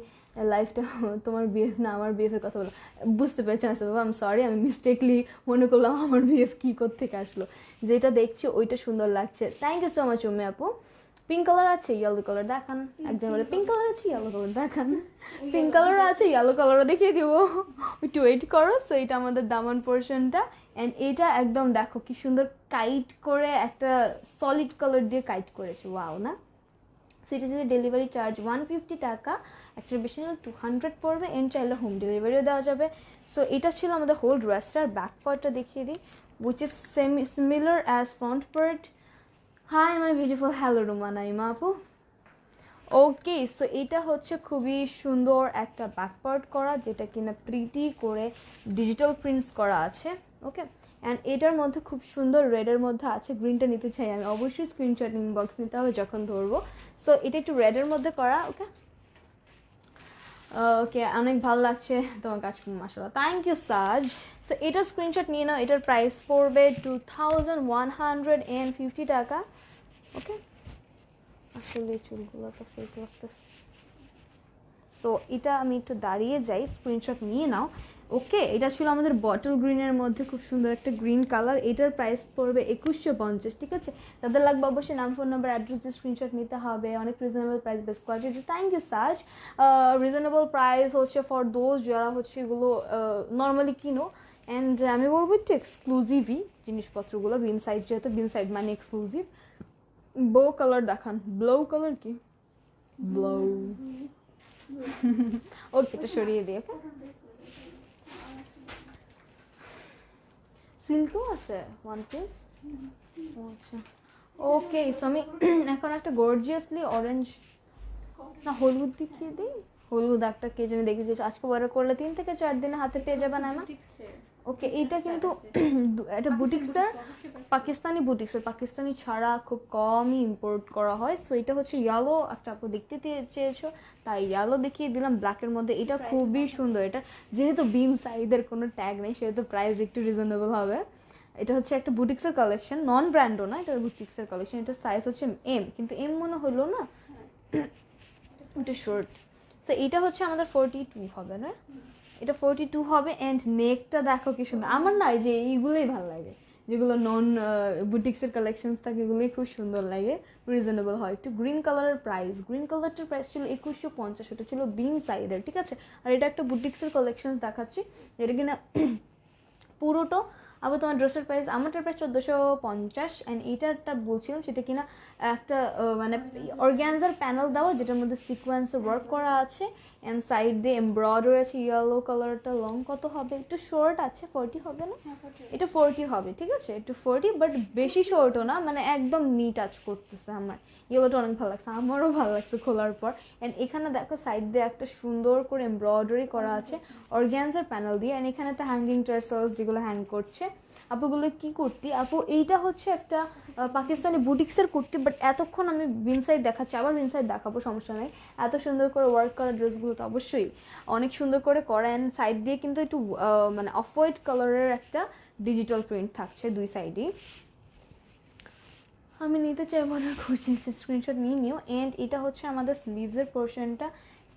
লাইফটা তোমার বিএফ না আমার বিএফের কথা বলো, বুঝতে পেরেছেন আসলে বাবা, আমি সরি, আমি মিস্টেকলি মনে করলাম আমার বিএফ কী কোত্থেকে আসলো। যেটা দেখছি ওইটা সুন্দর লাগছে, thank you so much Umme আপু। পিঙ্ক কালার আছে, ইয়েলো কালার দেখান। একজন বলে পিঙ্ক কালার আছে, ইয়েলো কালার দেখান। পিঙ্ক কালারও আছে, ইয়েলো কালারও দেখিয়ে দিব, একটু ওয়েট করো। সো এটা আমাদের দামান পোর্শনটা, অ্যান্ড এটা একদম দেখো কি সুন্দর কাইট করে একটা সলিড কালার দিয়ে কাইট করেছে, ওয়াও না। সিটিসিতে ডেলিভারি চার্জ 150 টাকা, একটা বেশি নিলে 200 পড়বে, এন্ড চাইলে হোম ডেলিভারিও দেওয়া যাবে। সো এটা ছিল আমাদের হোল ড্রেসটার ব্যাক পার্টটা দেখিয়ে দিই, which is similar as front part. Hi my beautiful, hello Ruma Naima আপু। ওকে, সো এটা হচ্ছে খুবই সুন্দর একটা ব্যাক পার্ট করা, যেটা কিনা প্রিটি করে ডিজিটাল প্রিন্টস করা আছে। ওকে, অ্যান্ড এটার মধ্যে খুব সুন্দর রেডের মধ্যে আছে, গ্রিনটা নিতে চাই আমি, অবশ্যই স্ক্রিনশট ইনবক্স নিতে হবে যখন ধরবো। সো এটা একটু রেডের মধ্যে করা। ওকে ওকে, অনেক ভালো লাগছে তোমার কাজ, মাশাআল্লাহ, থ্যাংক ইউ সাজ। সো এটার স্ক্রিনশট নিয়ে নাও, এটার প্রাইস পড়বে 2150 টাকা। ওকে, আসলে চুলগুলো তো ফেক লাগতেছে। সো এটা আমি একটু দাঁড়িয়ে যাই, স্ক্রিনশট নিয়ে নাও। ওকে, এটা ছিল আমাদের বটল গ্রিনের মধ্যে খুব সুন্দর একটা গ্রিন কালার, এটার প্রাইস পড়বে 2150, ঠিক আছে। তাদের লাগবে অবশ্যই নাম, ফোন নাম্বার, অ্যাড্রেস দিয়ে স্ক্রিনশট নিতে হবে, অনেক reasonable price, best quality. Thank you Saj. Reasonable price হচ্ছে ফর দোজ যারা হচ্ছে এগুলো নর্মালি কিনো, অ্যান্ড আমি বলবো একটু এক্সক্লুসিভই জিনিসপত্রগুলো, বিন সাইড যেহেতু, বিন সাইড মানে এক্সক্লুসিভ। বো কালার দেখান, ব্লো কালার কি, ব্লো। ওকে, এটা সরিয়ে দিয়ে। সিল্কও আছে ওয়ান পিস, আচ্ছা। ওকে, সো আমি এখন একটা গর্জিয়াসলি অরেঞ্জ না হলুদ দেখিয়ে দিই। হলুদ একটা কে যেন দেখে দিয়েছে, আজকে অর্ডার করলে 3 থেকে 4 দিনে হাতে পেয়ে যাবে না মা। ওকে, এইটা কিন্তু এটা বুটিক্সের, পাকিস্তানি বুটিক্সের, পাকিস্তানি ছাড়া খুব কমই ইম্পোর্ট করা হয়। সো এটা হচ্ছে ইয়েলো, একটা আপু দেখতে চেয়েছো তাই ইয়েলো দেখিয়ে দিলাম ব্ল্যাকের মধ্যে। এটা খুবই সুন্দর, এটা যেহেতু বিন সাইডের কোনো ট্যাগ নেই সেহেতু প্রাইস একটু রিজনেবল হবে। এটা হচ্ছে একটা বুটিক্সের কালেকশন, নন ব্র্যান্ডও না, এটা বুটিক্সের কালেকশন। এটা সাইজ হচ্ছে এম, কিন্তু এম মনে হলো না, এটা শর্ট। সো এটা হচ্ছে আমাদের 42 হবে না, এটা 42 হবে। অ্যান্ড নেকটা দেখো কি সুন্দর। আমার না এই যে এইগুলোই ভালো লাগে, যেগুলো নন বুটিক্সের কালেকশনস থাকে এগুলোই খুব সুন্দর লাগে, রিজনেবল হয় একটু। গ্রিন কালারের প্রাইস, গ্রিন কালারটার প্রাইস ছিল 2150, ওটা ছিল বিন সাইডের, ঠিক আছে। আর এটা একটা বুটিক্সের কালেকশনস দেখাচ্ছি, যেটা কিনা পুরোটো। আবার তোমার ড্রেসের প্রাইস, আমারটার প্রাইস 1450। অ্যান্ড এইটারটা বলছিলাম সেটা কিনা একটা মানে অর্গ্যানজার প্যানেল দেওয়া, যেটার মধ্যে সিকোয়েন্সে ওয়ার্ক করা আছে। অ্যান্ড সাইড দিয়ে এমব্রয়ডারি আছে। ইয়েলো কালারটা লং কত হবে, একটু শর্ট আছে, 40 হবে না? এটা 40 হবে, ঠিক আছে, একটু 40, বাট বেশি শর্টও না, মানে একদম নি টাচ করতেছে। আমার ইয়েলোটা অনেক ভালো লাগছে, আমারও ভালো লাগছে খোলার পর। অ্যান্ড এখানে দেখো সাইড দিয়ে একটা সুন্দর করে এমব্রয়ডারি করা আছে অর্গ্যানজার প্যানেল দিয়ে। অ্যান্ড এখানে একটা হ্যাঙ্গিং টার্সেলস যেগুলো হ্যাং করছে। আপুগুলো কি কুর্তি, আপু এইটা হচ্ছে একটা পাকিস্তানি বুটিক্সের কুর্তি, বাট এতক্ষণ আমি বিনসাইড দেখাচ্ছি, আবার বিনসাইড দেখাবো, সমস্যা নেই। এত সুন্দর করে ওয়ার্ক করা ড্রেসগুলো তো অবশ্যই অনেক সুন্দর করে করা। অ্যান্ড সাইড দিয়ে কিন্তু একটু মানে অফ হোয়াইট কালারের একটা ডিজিটাল প্রিন্ট থাকছে দুই সাইডেই। আমি নিতে চাই মনে করছি, স্ক্রিনশট নিয়ে নিও। অ্যান্ড এটা হচ্ছে আমাদের স্লিভসের পোর্শনটা।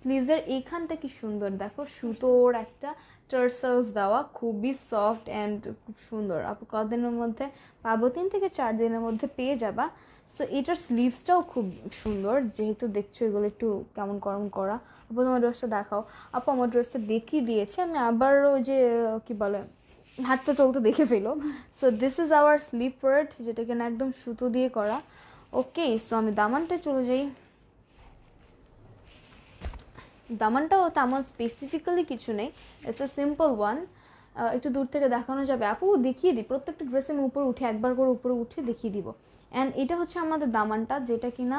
স্লিভসের এইখানটা কি সুন্দর দেখো, সুতোর একটা টার্সেলস দেওয়া, খুবই সফট অ্যান্ড খুব সুন্দর। আপু কদিনের মধ্যে পাবো? 3 থেকে 4 দিনের মধ্যে পেয়ে যাবা। সো এটার স্লিভসটাও খুব সুন্দর, যেহেতু দেখছো এগুলো একটু কেমন গরম করা। আপু তোমার ড্রেসটা দেখাও। আপু আমার ড্রেসটা দেখিয়ে দিয়েছে, আমি আবার ওই যে কি বলে হাঁটতে চলতে দেখে ফেলো। So this is our sleeve part, যেটা কিনা একদম সুতো দিয়ে করা। ওকে, সো আমি দামানটায় চলে যাই। দামানটাও তেমন স্পেসিফিক্যালি কিছু নেই, ইটস এ সিম্পল ওয়ান। একটু দূর থেকে দেখানো যাবে? আপু দেখিয়ে দিই, প্রত্যেকটা ড্রেসে আমি উপরে উঠে একবার করে উপরে উঠে দেখিয়ে দিব। অ্যান্ড এটা হচ্ছে আমাদের দামানটা, যেটা কিনা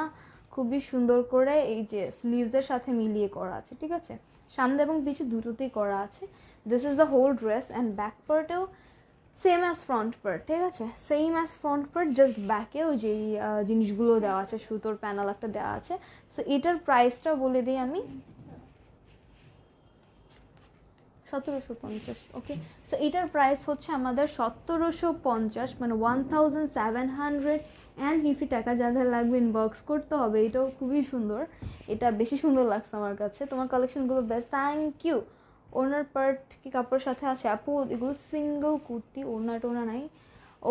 খুবই সুন্দর করে এই যে স্লিভসের সাথে মিলিয়ে করা আছে, ঠিক আছে, সামনে এবং পিছু দুটোতেই করা আছে। This is the whole dress. And back পার্টেও সেম অ্যাজ ফ্রন্ট পার্ট, ঠিক আছে, same as front part, just ব্যাকেও যেই জিনিসগুলো দেওয়া আছে, সুতোর প্যানেল একটা দেওয়া আছে। সো এটার প্রাইসটাও বলে দিই আমি, 1750। ওকে, সো এটার প্রাইস হচ্ছে আমাদের 1750, মানে 1750 টাকা। যাদের লাগবে ইনবক্স করতে হবে, এটাও খুবই সুন্দর, এটা বেশি সুন্দর লাগছে আমার কাছে। তোমার কালেকশনগুলো best, thank you. Owner part কি কাপড়ের সাথে আছে? আপু এগুলো সিঙ্গেল কুর্তি, ওনা টোনা নাই।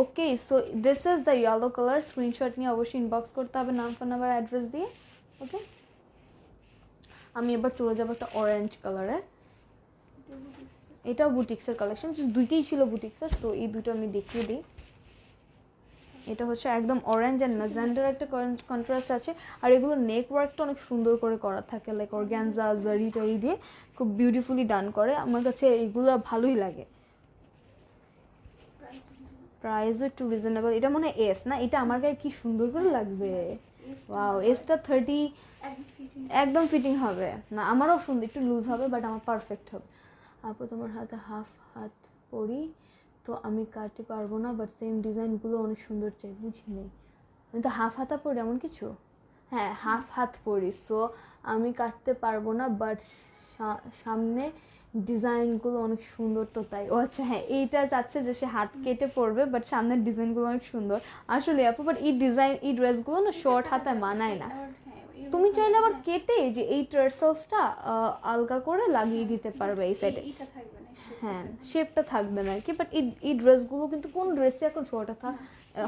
Okay, so this is the yellow colour. Screenshot নিয়ে অবশ্যই ইনবক্স করতে হবে, নাম, ফোন নাম্বার, অ্যাড্রেস দিয়ে। ওকে, আমি এবার চলে যাবো একটা অরেঞ্জ কালারে। এটাও বুটিক্সের কালেকশন, জাস্ট দুইটাই ছিল বুটিক্সের, তো এই দুটো আমি দেখিয়ে দিই। এটা হচ্ছে একদম অরেঞ্জ অ্যান্ড ম্যাজেন্ডার একটা কন্ট্রাস্ট আছে। আর এগুলো নেক ওয়ার্কটা অনেক সুন্দর করে করা থাকে, লাইক অর্গ্যানজা জারি টারি দিয়ে খুব বিউটিফুলি ডান করে। আমার কাছে এইগুলো ভালোই লাগে। প্রাইসও একটু রিজনেবল। এটা মনে হয় এস না? এটা আমার গায়ে কি সুন্দর করে লাগবে, ওয়াও। এসটা 30 একদম ফিটিং হবে না, আমারও সুন্দর, একটু লুজ হবে বাট আমার পারফেক্ট হবে। আপু তোমার হাতে হাফ হাত পরি, তো আমি কাটতে পারবো না, বাট সেম ডিজাইনগুলো অনেক সুন্দর চাই। বুঝি নেই, আমি তো হাফ হাতা পরি এমন কিছু? হ্যাঁ, হাফ হাত পরি, সো আমি কাটতে পারবো না, বাট সামনে ডিজাইনগুলো অনেক সুন্দর, তো তাই। ও আচ্ছা, হ্যাঁ, এইটা চাচ্ছে যে সে হাত কেটে পড়বে, বাট সামনের ডিজাইনগুলো অনেক সুন্দর আসলে আপু। বাট এই ডিজাইন, এই ড্রেসগুলো না শর্ট হাতায় মানায় না। তুমি চাইলে আবার কেটে যে এই টার্সেলসটা আলগা করে লাগিয়ে দিতে পারবে এই সাইডে। হ্যাঁ, শেপটা থাকবে না আর কি। বাট এই ড্রেসগুলো কিন্তু কোন ড্রেসে এখন শর্ট হাতা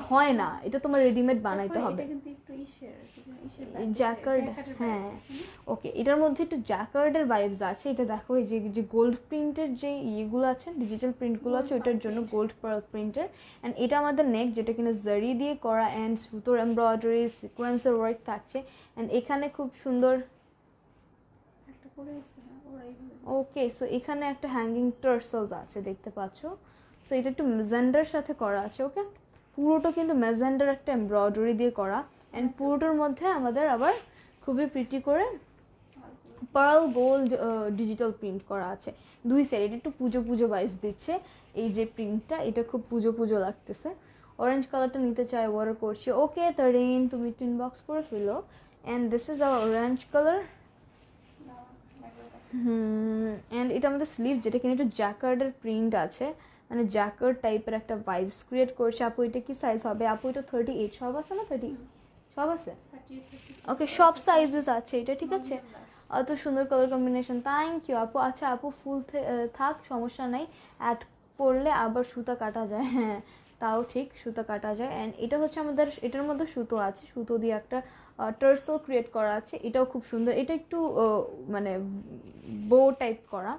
হয় না, এটা তোমার রেডিমেড বানাইতে হবে। জ্যাকার্ড, হ্যাঁ, ওকে, এটার মধ্যে একটু জ্যাকার্ডের ভাইবস আছে। এটা দেখো, এই যে গোল্ড প্রিন্টের যে ইয়েগুলো আছে, ডিজিটাল প্রিন্টগুলো আছে, ওইটার জন্য গোল্ড পার্ল প্রিন্টের। অ্যান্ড এটা আমাদের নেক, যেটা কিনা জারি দিয়ে করা, অ্যান্ড সুতোর এমব্রয়ডারি সিকোয়েন্সের ওয়ার্ক থাকছে। অ্যান্ড এখানে খুব সুন্দর, ওকে, সো এখানে একটা হ্যাঙ্গিং টার্সেলস আছে, দেখতে পাচ্ছ। সো এটা একটু ম্যাজেন্ডার সাথে করা আছে। ওকে, পুরোটা কিন্তু ম্যাজেন্ডার একটা এমব্রয়ডারি দিয়ে করা। অ্যান্ড পুরোটার মধ্যে আমাদের আবার খুবই প্রিটি করে পার্ল গোল্ড ডিজিটাল প্রিন্ট করা আছে দুই সাইড। এটা একটু পুজো পুজো ভাইবস দিচ্ছে, এই যে প্রিন্টটা, এটা খুব পুজো পুজো লাগতেছে। অরেঞ্জ কালারটা নিতে চাই, অর্ডার করছি। ওকে তারিন, তুমি একটু ইনবক্স করে ফেলো। And this is our orange colour. And এটা আমাদের স্লিভ, যেটা কিনা একটু জ্যাকার্ডের প্রিন্ট আছে, মানে জ্যাকার্ড টাইপের একটা ভাইবস ক্রিয়েট করছে। আপু এটা কি সাইজ হবে? আপু এটা 38 সব আছে না? 30 সব আছে? ওকে, সব সাইজেস আছে এটা, ঠিক আছে। অত সুন্দর কালার কম্বিনেশন, থ্যাংক ইউ আপু। আচ্ছা আপু ফুল থাক, সমস্যা নাই, অ্যাড পরলে আবার সুতা কাটা যায়, হ্যাঁ তাও ঠিক, সুতা কাটা যায়। অ্যান্ড এটা হচ্ছে আমাদের, এটার মধ্যে সুতো আছে, সুতো দিয়ে একটা টার্সেল ক্রিয়েট করা আছে, এটাও খুব সুন্দর। এটা একটু মানে বো টাইপ করা।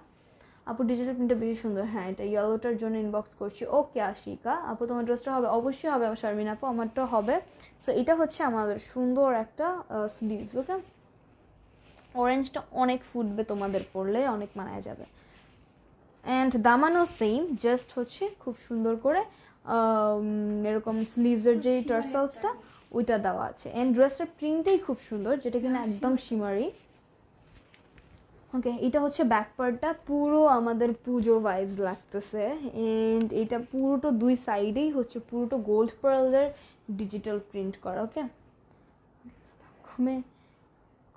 আপু ডিজিটাল প্রিন্টটা বেশি সুন্দর, হ্যাঁ এটা ইয়েলোটার জন্য ইনবক্স করছি। ওকে আশিকা আপু তোমার ড্রেসটা হবে, অবশ্যই হবে শারমিন আপু, আমারটা হবে। সো এটা হচ্ছে আমাদের সুন্দর একটা স্লিভস। ওকে, অরেঞ্জটা অনেক ফুটবে তোমাদের পরলে, অনেক মানায় যাবে। অ্যান্ড দামানও সেম, জাস্ট হচ্ছে খুব সুন্দর করে এরকম স্লিভসের যে টার্সেলসটা ওইটা দেওয়া আছে। অ্যান্ড ড্রেসটার প্রিন্টটাই খুব সুন্দর, যেটা কিনা একদম শিমারি। ওকে, এটা হচ্ছে ব্যাক পার্টটা, পুরো আমাদের পুজো ভাইবস লাগতেছে। এন্ড এটা পুরোটা দুই সাইডেই হচ্ছে পুরোটা গোল্ড পার্লের ডিজিটাল প্রিন্ট করা। ওকে, কমে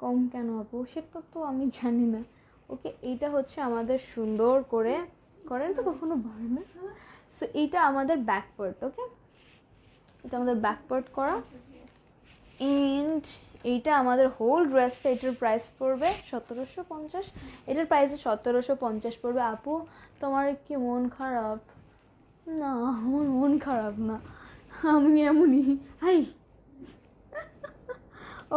কম কেন আপু, সেটা তো আমি জানি না। ওকে, এইটা হচ্ছে আমাদের সুন্দর করে করেন তো কখনো বাড়ে না। সো এইটা আমাদের ব্যাক পার্ট। ওকে, এটা আমাদের ব্যাক পার্ট করা। এন্ড এইটা আমাদের হোল ড্রেসটা, এটার প্রাইস পড়বে 1750। এটার প্রাইস 1750 পড়বে। আপু তোমার কি মন খারাপ? না আমার মন খারাপ না, আমি এমনই। হাই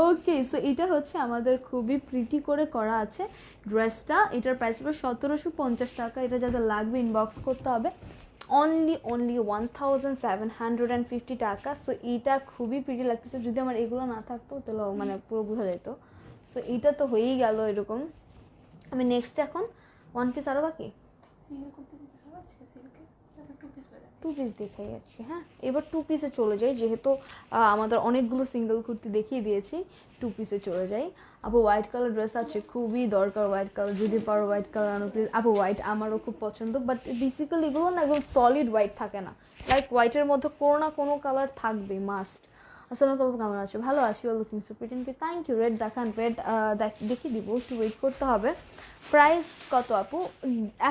ওকে, সো এটা হচ্ছে আমাদের খুবই প্রিটি করে করা আছে ড্রেসটা। এটার প্রাইস পড়বে 1750 টাকা। এটা যাদের লাগবে ইনবক্স করতে হবে। অনলি 1750 টাকা। সো এইটা খুবই প্রিটি লাগতেছে, যদি আমার এগুলো না থাকতো তাহলে মানে পুরো বোঝা যেত। সো এইটা তো হয়েই গেল এরকম। আমি নেক্সট এখন ওয়ান পিস আরও বাকি টু পিস দেখাই যাচ্ছি। হ্যাঁ, এবার টু পিসে চলে যাই, যেহেতু আমাদের অনেকগুলো সিঙ্গেল কুর্তি দেখিয়ে দিয়েছি, টু পিসে চলে যাই। আপু হোয়াইট কালার ড্রেস আছে, খুবই দরকার হোয়াইট কালার, যদি পারো হোয়াইট কালার আনো প্লিজ। আপু হোয়াইট আমারও খুব পছন্দ, বাট বেসিক্যালি এগুলো না একদম সলিড হোয়াইট থাকে না, লাইক হোয়াইটের মধ্যে কোনো না কোনো কালার থাকবে মাস্ট। আসসালামু আলাইকুম, কেমন আছো? ভালো আছি, you are looking so pretty. Thank you. Red দেখান, রেড দেখিয়ে দিব, একটু ওয়েট করতে হবে। প্রাইস কত আপু?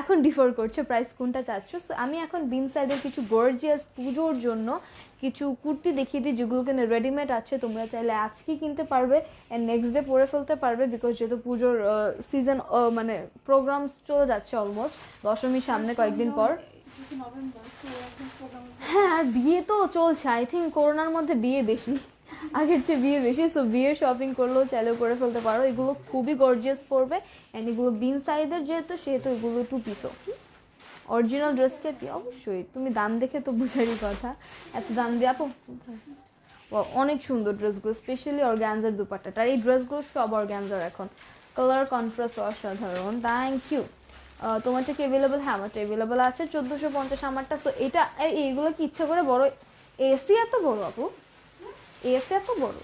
এখন ডিফার করছে প্রাইস কোনটা চাচ্ছ। সো আমি এখন বিন সাইডের কিছু গর্জিয়াস পুজোর জন্য কিছু কুর্তি দেখিয়ে দিই, যেগুলো কিনে রেডিমেড আছে, তোমরা চাইলে আজকে কিনতে পারবে অ্যান্ড নেক্সট ডে পরে ফেলতে পারবে, বিকজ যেহেতু পুজোর সিজন মানে প্রোগ্রামস চলে যাচ্ছে অলমোস্ট, দশমীর সামনে কয়েকদিন পর। হ্যাঁ, আর বিয়ে তো চলছে, আই থিঙ্ক করোনার মধ্যে বিয়ে বেশি, আগের চেয়ে বিয়ে বেশি। সো বিয়ের শপিং করলেও চাইলেও করে ফেলতে পারো। এগুলো খুবই গর্জিয়াস পড়বে অ্যান্ড এগুলো বিন সাইজের যেহেতু, সেহেতু এগুলো টু পিসও অরিজিনাল ড্রেসকে কি, অবশ্যই তুমি দাম দেখে তো বুঝারই কথা, এত দাম দিয়ে আপু। অনেক সুন্দর ড্রেসগুলো, স্পেশালি অর্গ্যানজার দুপাট্টাটা। আর এই ড্রেসগুলো সব অর্গ্যানজার এখন, কালার কন্ট্রাস্ট অসাধারণ। Thank you. তোমারটা কি অ্যাভেলেবল? হ্যাঁ আমারটা অ্যাভেলেবল আছে 1450 আমারটা। সো এটা এইগুলো কি ইচ্ছে করে বড়, এসি এত বড় আপু, এসি এত বড়,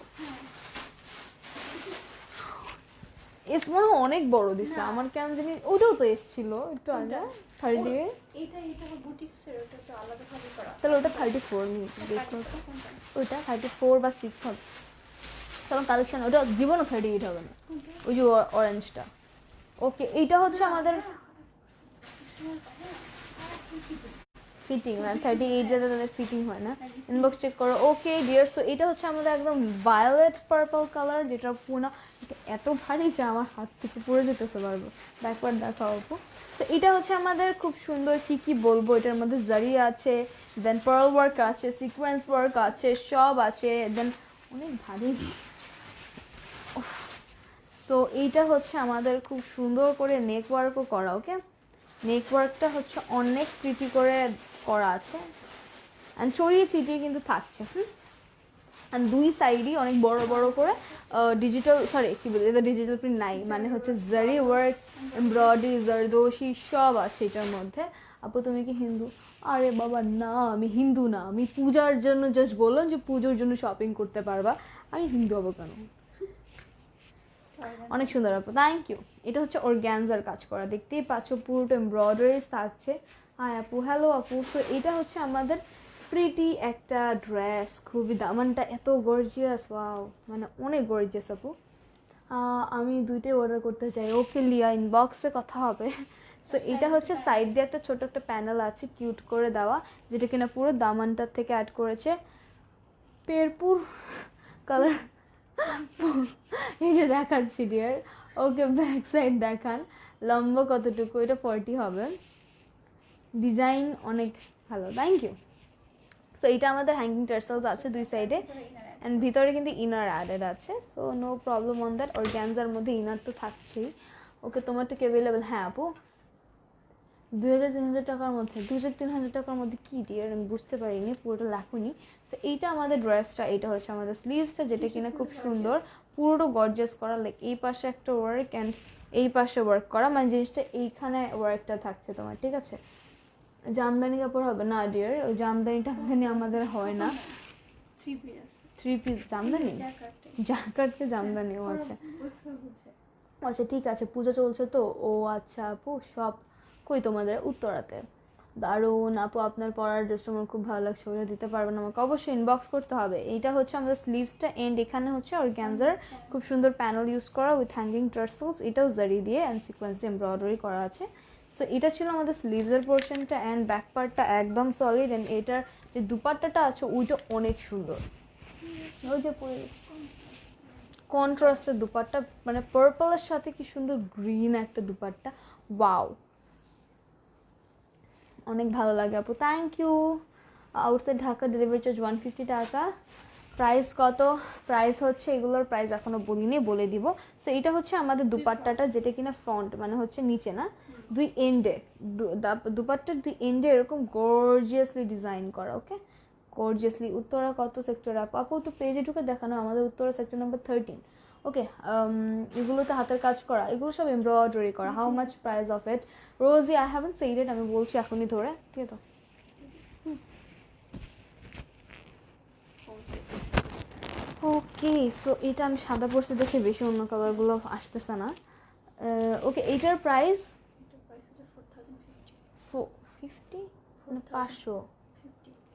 এস মনে হয় অনেক বড় দিচ্ছে আমার, কেন জানি ওটাও তো এসছিল একটু আগে 30। তাহলে ওটা 34 নিয়ে দেখো, ওইটা 34 বা 6 হবে। কারণ কালেকশন ওটা জীবনও 38 হবে না, ওই যে অরেঞ্জটা। ওকে, এইটা হচ্ছে আমাদের ফিটিং, ম্যাম 38 যাতে তাদের ফিটিং হয় না, ইনবক্স চেক করো। ওকে ডিয়ার, সো এটা হচ্ছে আমাদের একদম ভায়োলেট পার্পল কালার, যেটা পুরো এত ভারী যে আমার হাত থেকে পড়ে যেতেছে পারবো। ব্যাকওয়ার্ড দেখাও আপু। তো এটা হচ্ছে আমাদের খুব সুন্দর, কি বলবো, এটার মধ্যে জারি আছে, দেন পার্ল ওয়ার্ক আছে, সিকোয়েন্স ওয়ার্ক আছে, সব আছে, দেন অনেক ভারী। সো এইটা হচ্ছে আমাদের খুব সুন্দর করে নেক ওয়ার্কও করা। ওকে, নেক ওয়ার্কটা হচ্ছে অনেক প্রিটি করে করা আছে অ্যান্ড ছড়িয়ে ছিটিয়ে কিন্তু থাকছে। অ্যান্ড দুই সাইডই অনেক বড় বড় করে ডিজিটাল, সরি কী বলি, এটা ডিজিটাল প্রিন্ট নাই, মানে হচ্ছে জারি ওয়ার্ক, এমব্রয়ডারি, জারদোশি সব আছে এটার মধ্যে। আপু তুমি কি হিন্দু? আরে বাবা না, আমি হিন্দু না, আমি পূজার জন্য জাস্ট বললাম যে পুজোর জন্য শপিং করতে পারবা, আমি হিন্দু হবো কেন? অনেক সুন্দর আপু, থ্যাংক ইউ। এটা হচ্ছে অর্গ্যানজার কাজ করা, দেখতেই পাচ্ছ পুরোটা এমব্রয়ডারিজ থাকছে। হাই আপু, হ্যালো আপু। তো এটা হচ্ছে আমাদের প্রিটি একটা ড্রেস, খুবই দামানটা এত গর্জিয়াস, ওয়াও, মানে অনেক গর্জিয়াস আপু। আমি দুইটাই অর্ডার করতে চাই। ওকে লিয়া, ইনবক্সে কথা হবে। সো এটা হচ্ছে সাইড দিয়ে একটা ছোট একটা প্যানেল আছে কিউট করে দেওয়া, যেটা কিনা পুরো দামানটার থেকে অ্যাড করেছে পেরপুর কালার। এই যে দেখাচ্ছি ডিয়ার, ওকে ব্যাক সাইড দেখান, লম্বা কতটুকু? এটা 40 হবে। ডিজাইন অনেক ভালো, থ্যাংক ইউ। সো এটা আমাদের হ্যাঙ্গিং টার্সেলস আছে দুই সাইডে, অ্যান্ড ভিতরে কিন্তু ইনার অ্যাডেড আছে, so no problem on that. অর্গ্যানজার মধ্যে ইনার তো থাকছেই। ওকে, তোমার তো অ্যাভেলেবেল? হ্যাঁ আপু, 2000-3000 টাকার মধ্যে। 2000-3000 টাকার মধ্যে কি ডিয়ার, আমি বুঝতে পারিনি, পুরোটা লেখুনি। সো এইটা আমাদের ড্রেসটা, এটা হচ্ছে আমাদের স্লিভসটা, যেটা কিনা খুব সুন্দর, পুরোটা গর্জিয়াস করা, লাইক এই পাশে একটা ওয়ার্ক অ্যান্ড এই পাশে ওয়ার্ক করা, মানে জিনিসটা এইখানে ওয়ার্কটা থাকছে তোমার, ঠিক আছে? জামদানি কাপড় হবে না ডিয়ার, ওই জামদানি টামদানি আমাদের হয় না। থ্রি পিস জামদানি, জাকার্তে জামদানি, ও আচ্ছা আচ্ছা ঠিক আছে, পুজো চলছে তো, ও আচ্ছা আপু। সব কই তোমাদের? উত্তরাতে। দারুণ আপু, আপনার পরার ড্রেসটা আমার খুব ভালো লাগছে, ওটা দিতে পারবেন আমাকে? অবশ্যই ইনবক্স করতে হবে। এইটা হচ্ছে আমাদের স্লিভসটা, এন্ড এখানে হচ্ছে অর্গ্যানজার খুব সুন্দর প্যানেল ইউজ করা উইথ হ্যাঙ্গিং টার্সেলস, এটাও জারি দিয়ে অ্যান্ড সিকোয়েন্স দিয়ে এমব্রয়ডারি করা আছে। সো এটা ছিল আমাদের স্লিভসের পোর্শনটা, অ্যান্ড ব্যাক পার্টটা একদম সলিড, অ্যান্ড এটার যে দুপাট্টাটা আছে ওইটা অনেক সুন্দর, ওই যে পরে কন্ট্রাস্টের দুপাট্টা, মানে পার্পলের সাথে কি সুন্দর গ্রিন একটা দুপাট্টা, ওয়াও, অনেক ভালো লাগে আপু, thank you. Outside Dhaka delivery charge 150 টাকা। প্রাইস কত? প্রাইস হচ্ছে, এগুলোর প্রাইস এখনো বলিনি, বলে দিব। সো এটা হচ্ছে আমাদের দুপাট্টাটা, যেটা কিনা ফ্রন্ট মানে হচ্ছে নিচে না, দুই এন্ডে, দুপাট্টার দুই এন্ডে এরকম গর্জিয়াসলি ডিজাইন করা, ওকে, গর্জিয়াসলি। উত্তরা কত সেক্টর আপু? আপু একটু পেজে ঢুকে দেখানো, আমাদের উত্তরা সেক্টর নাম্বার 13। ওকে, এগুলোতে হাতের কাজ করা, এগুলো সব এমব্রয়ডারি করা। How much price of it? Rosie, I haven't said it, আমি বলছি এখনই ধরে, ঠিক আছে? ওকে, সো এটা আমি সাদা পড়ছি দেখে বেশি অন্য কালারগুলো আসতেছে না। ওকে, এইটার প্রাইস 50, মানে 500,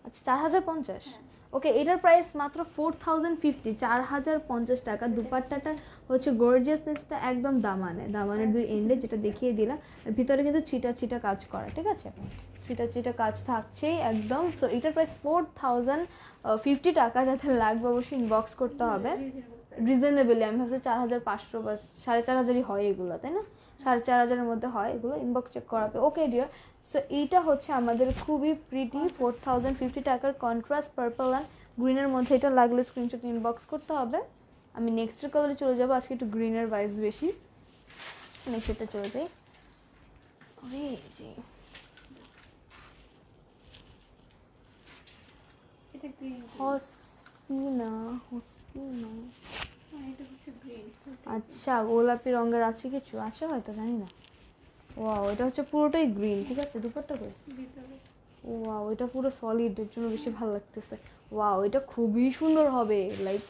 আচ্ছা 4050। ওকে, এটার প্রাইস মাত্র 4050, 4050 টাকা। দুপাট্টাটা হচ্ছে গর্জিয়াসনেসটা একদম দামানের দুই এন্ডে, যেটা দেখিয়ে দিলাম, আর ভিতরে কিন্তু ছিটা ছিটা কাজ করা, ঠিক আছে? ছিটা ছিটা কাজ থাকছেই একদম। সো এটার প্রাইস 4050 টাকা। যাতে লাগবে অবশ্যই ইনবক্স করতে হবে রিজনেবলি। আমি ভাবছি 4500 বা 4500 হয় এগুলো, তাই না? 4500-এর মধ্যে হয় এগুলো, ইনবক্স চেক করাবে। ওকে ডিয়ার, সো এইটা হচ্ছে আমাদের খুবই প্রিটি 4050 টাকার কন্ট্রাস্ট পার্পল অ্যান্ড গ্রিনের মধ্যে। এটা লাগলে স্ক্রিনশট ইনবক্স করতে হবে। আমি নেক্সটের কালারে চলে যাবো, আজকে একটু গ্রিনের ভাইবস বেশি, নেক্সটটা চলে যাই। ওরে জি, হসিনা, আচ্ছা গোলাপি রঙের আছে কিছু, আছে হয়তো, জানি না। ওয়াও, এটা হচ্ছে পুরোটাই গ্রিন, ঠিক আছে? দুপাট্টা কই? ওয়াও, এটা পুরো সলিড, এর জন্য বেশি ভালো লাগতেছে। ওয়াও, এটা খুবই সুন্দর হবে, লাইক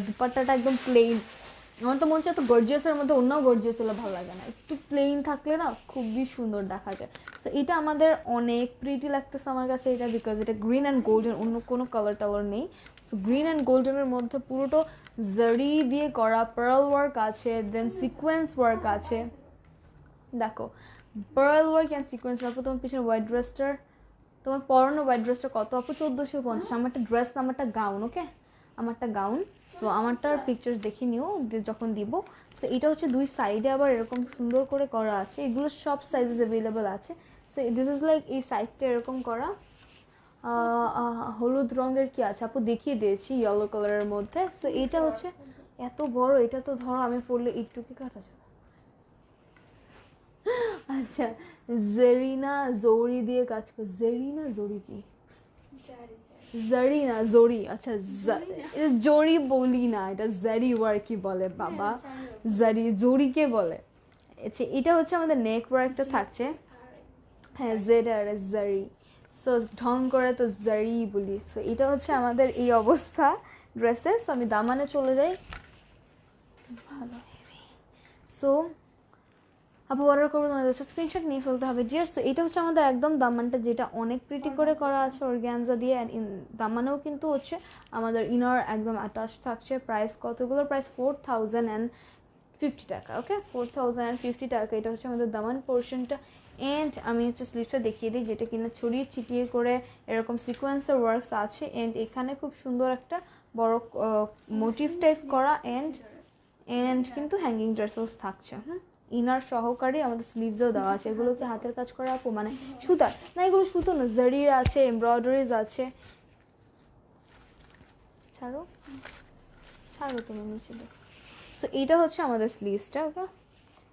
দুপাট্টাটা একদম প্লেন। আমার তো মনে হচ্ছে এত গর্জিয়াসের মধ্যে অন্যও গর্জিয়াস হলে ভালো লাগে না, একটু প্লেন থাকলে না খুবই সুন্দর দেখা যায়। সো এটা আমাদের অনেক প্রিটি লাগতেছে আমার কাছে এটা, বিকজ এটা গ্রিন অ্যান্ড গোল্ডেন, অন্য কোনো কালার টালার নেই। সো গ্রিন অ্যান্ড গোল্ডেনের মধ্যে পুরোটা জারি দিয়ে করা, পার্ল ওয়ার্ক আছে, দেন সিকোয়েন্স ওয়ার্ক আছে। দেখো, pearl work and sequence work. তোমার পিছনে হোয়াইট ড্রেসটার, তোমার পরানো হোয়াইট ড্রেসটা কত আপু? 1450। আমারটা ড্রেস, আমারটা গাউন, ওকে, আমারটা গাউন। তো আমারটার পিকচার্স দেখে নিও যখন দিব। সো এটা হচ্ছে দুই সাইডে আবার এরকম সুন্দর করে করা আছে, এগুলো সব সাইজেস অ্যাভেলেবেল আছে। সো দিস ইজ লাইক এই সাইডটা এরকম করা। হলুদ রঙের কি আছে আপু? দেখিয়ে দিয়েছি, ইয়েলো কালারের মধ্যে। সো এটা হচ্ছে এত বড়, এটা তো ধরো আমি পরলে একটু কি কাটা যাবে। আচ্ছা, জেরিনা জরি দিয়ে কাজ কর, জেরিনা জরি কি? জারি না জরি, আচ্ছা জরি বলি না, এটা জারি ওয়ার্কই বলে বাবা, জারি জরিকে বলে। আচ্ছা, এটা হচ্ছে আমাদের নেক ওয়ার্কটা থাকছে, হ্যাঁ জেড আর জারি, সো ঢং করে তো জারি বলি। সো এটা হচ্ছে আমাদের এই অবস্থা ড্রেসের। সো আমি দামানে চলে যাই, ভালো হেভি। সো আপু অর্ডার করবো, তোমাদের স্ক্রিনশট নিয়ে ফেলতে হবে ডিয়ার। সো এটা হচ্ছে আমাদের একদম দামানটা, যেটা অনেক প্রিটি করে করা আছে অর্গ্যানজা দিয়ে, অ্যান্ড দামানেও কিন্তু হচ্ছে আমাদের ইনার একদম অ্যাটাচ থাকছে। Price কতগুলোর price? 4050 টাকা। ওকে, 4050 টাকা। এটা হচ্ছে আমাদের দামান পোর্শনটা। অ্যান্ড আমি হচ্ছে স্লিভসটা দেখিয়ে দিই, যেটা কিনা ছড়িয়ে ছিটিয়ে করে এরকম সিকোয়েন্সের ওয়ার্কস আছে, অ্যান্ড এখানে খুব সুন্দর একটা বড় মোটিভ টাইপ করা, অ্যান্ড অ্যান্ড কিন্তু হ্যাঙ্গিং টার্সেলস থাকছে। ইনার সহকারে আমাদের স্লিভসও দেওয়া আছে। এগুলো কি হাতের কাজ করা আপু, মানে সুতার না? এগুলো সুতো না, জারির আছে, এমব্রয়ডারিজ আছে। ছাড়ো ছাড়ো তুমি নিচে দেখো। সো এইটা হচ্ছে আমাদের স্লিভসটা। ওকে,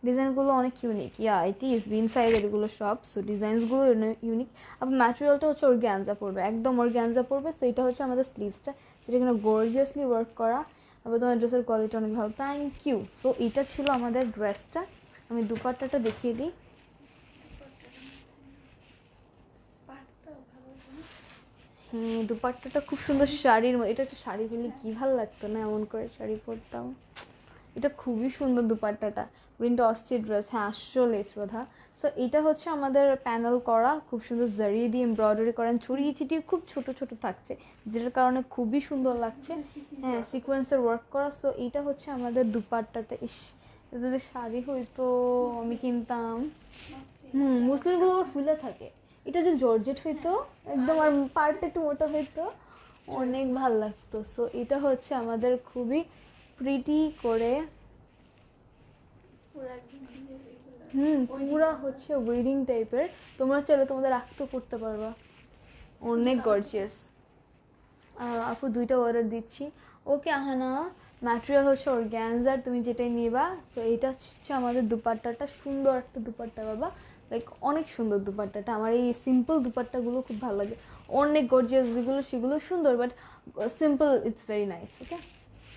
ডিজাইনগুলো অনেক ইউনিক। ইট ইজ বিন সাইজের এগুলো সব। সো ডিজাইনসগুলো ইউনিক। আবার ম্যাটেরিয়ালটা হচ্ছে অর্গানজা পড়বে, একদম অর্গানজা পড়বে। সো এটা হচ্ছে আমাদের স্লিভসটা, সেটা কিনা গর্জিয়াসলি ওয়ার্ক করা। আবার তোমার ড্রেসের কোয়ালিটি অনেক ভালো। Thank you. সো এটা ছিল আমাদের ড্রেসটা। আমি দুপাট্টাটা দেখিয়ে দিই। দুপাট্টাটা খুব সুন্দর শাড়ির মতো। এটা একটা শাড়ি হলে কী ভালো লাগতো না, এমন করে শাড়ি পরতাম। এটা খুবই সুন্দর দুপাট্টাটা, প্রিন্ট অস্থির ড্রেস। হ্যাঁ আসলে শ্রদ্ধা। সো এটা হচ্ছে আমাদের প্যানেল করা, খুব সুন্দর জারি দিয়ে এমব্রয়ডারি করেন, ছড়িয়ে ছিটিয়ে খুব ছোট ছোট থাকছে, যেটার কারণে খুবই সুন্দর লাগছে। হ্যাঁ, সিকোয়েন্সের ওয়ার্ক করা। সো এইটা হচ্ছে আমাদের দুপাট্টাটা। ইস, যদি শাড়ি হইতো আমি কিনতাম। মুসলিমগুলো ফুলে থাকে, এটা যদি জর্জেট হইতো একদম, আর পার্টটা একটু মোটা হইতো, অনেক ভাল লাগতো। সো এটা হচ্ছে আমাদের খুবই প্রিটি করে পুরা হচ্ছে ওয়েডিং টাইপের। তোমরা চলো তোমাদের রাখতে করতে পারবা, অনেক গর্জিয়াস। আপু দুইটা অর্ডার দিচ্ছি। ওকে আহানা, ম্যাটেরিয়াল হচ্ছে অর্গানজার, তুমি যেটাই নিবা। তো এইটা হচ্ছে আমাদের দুপাট্টাটা, সুন্দর একটা দুপাট্টা বাবা, লাইক অনেক সুন্দর দুপাট্টাটা। আমার এই সিম্পল দুপাট্টাগুলো খুব ভালো লাগে। অনেক গর্জিয়াস যেগুলো সেগুলো সুন্দর, but simple it's very nice. Okay,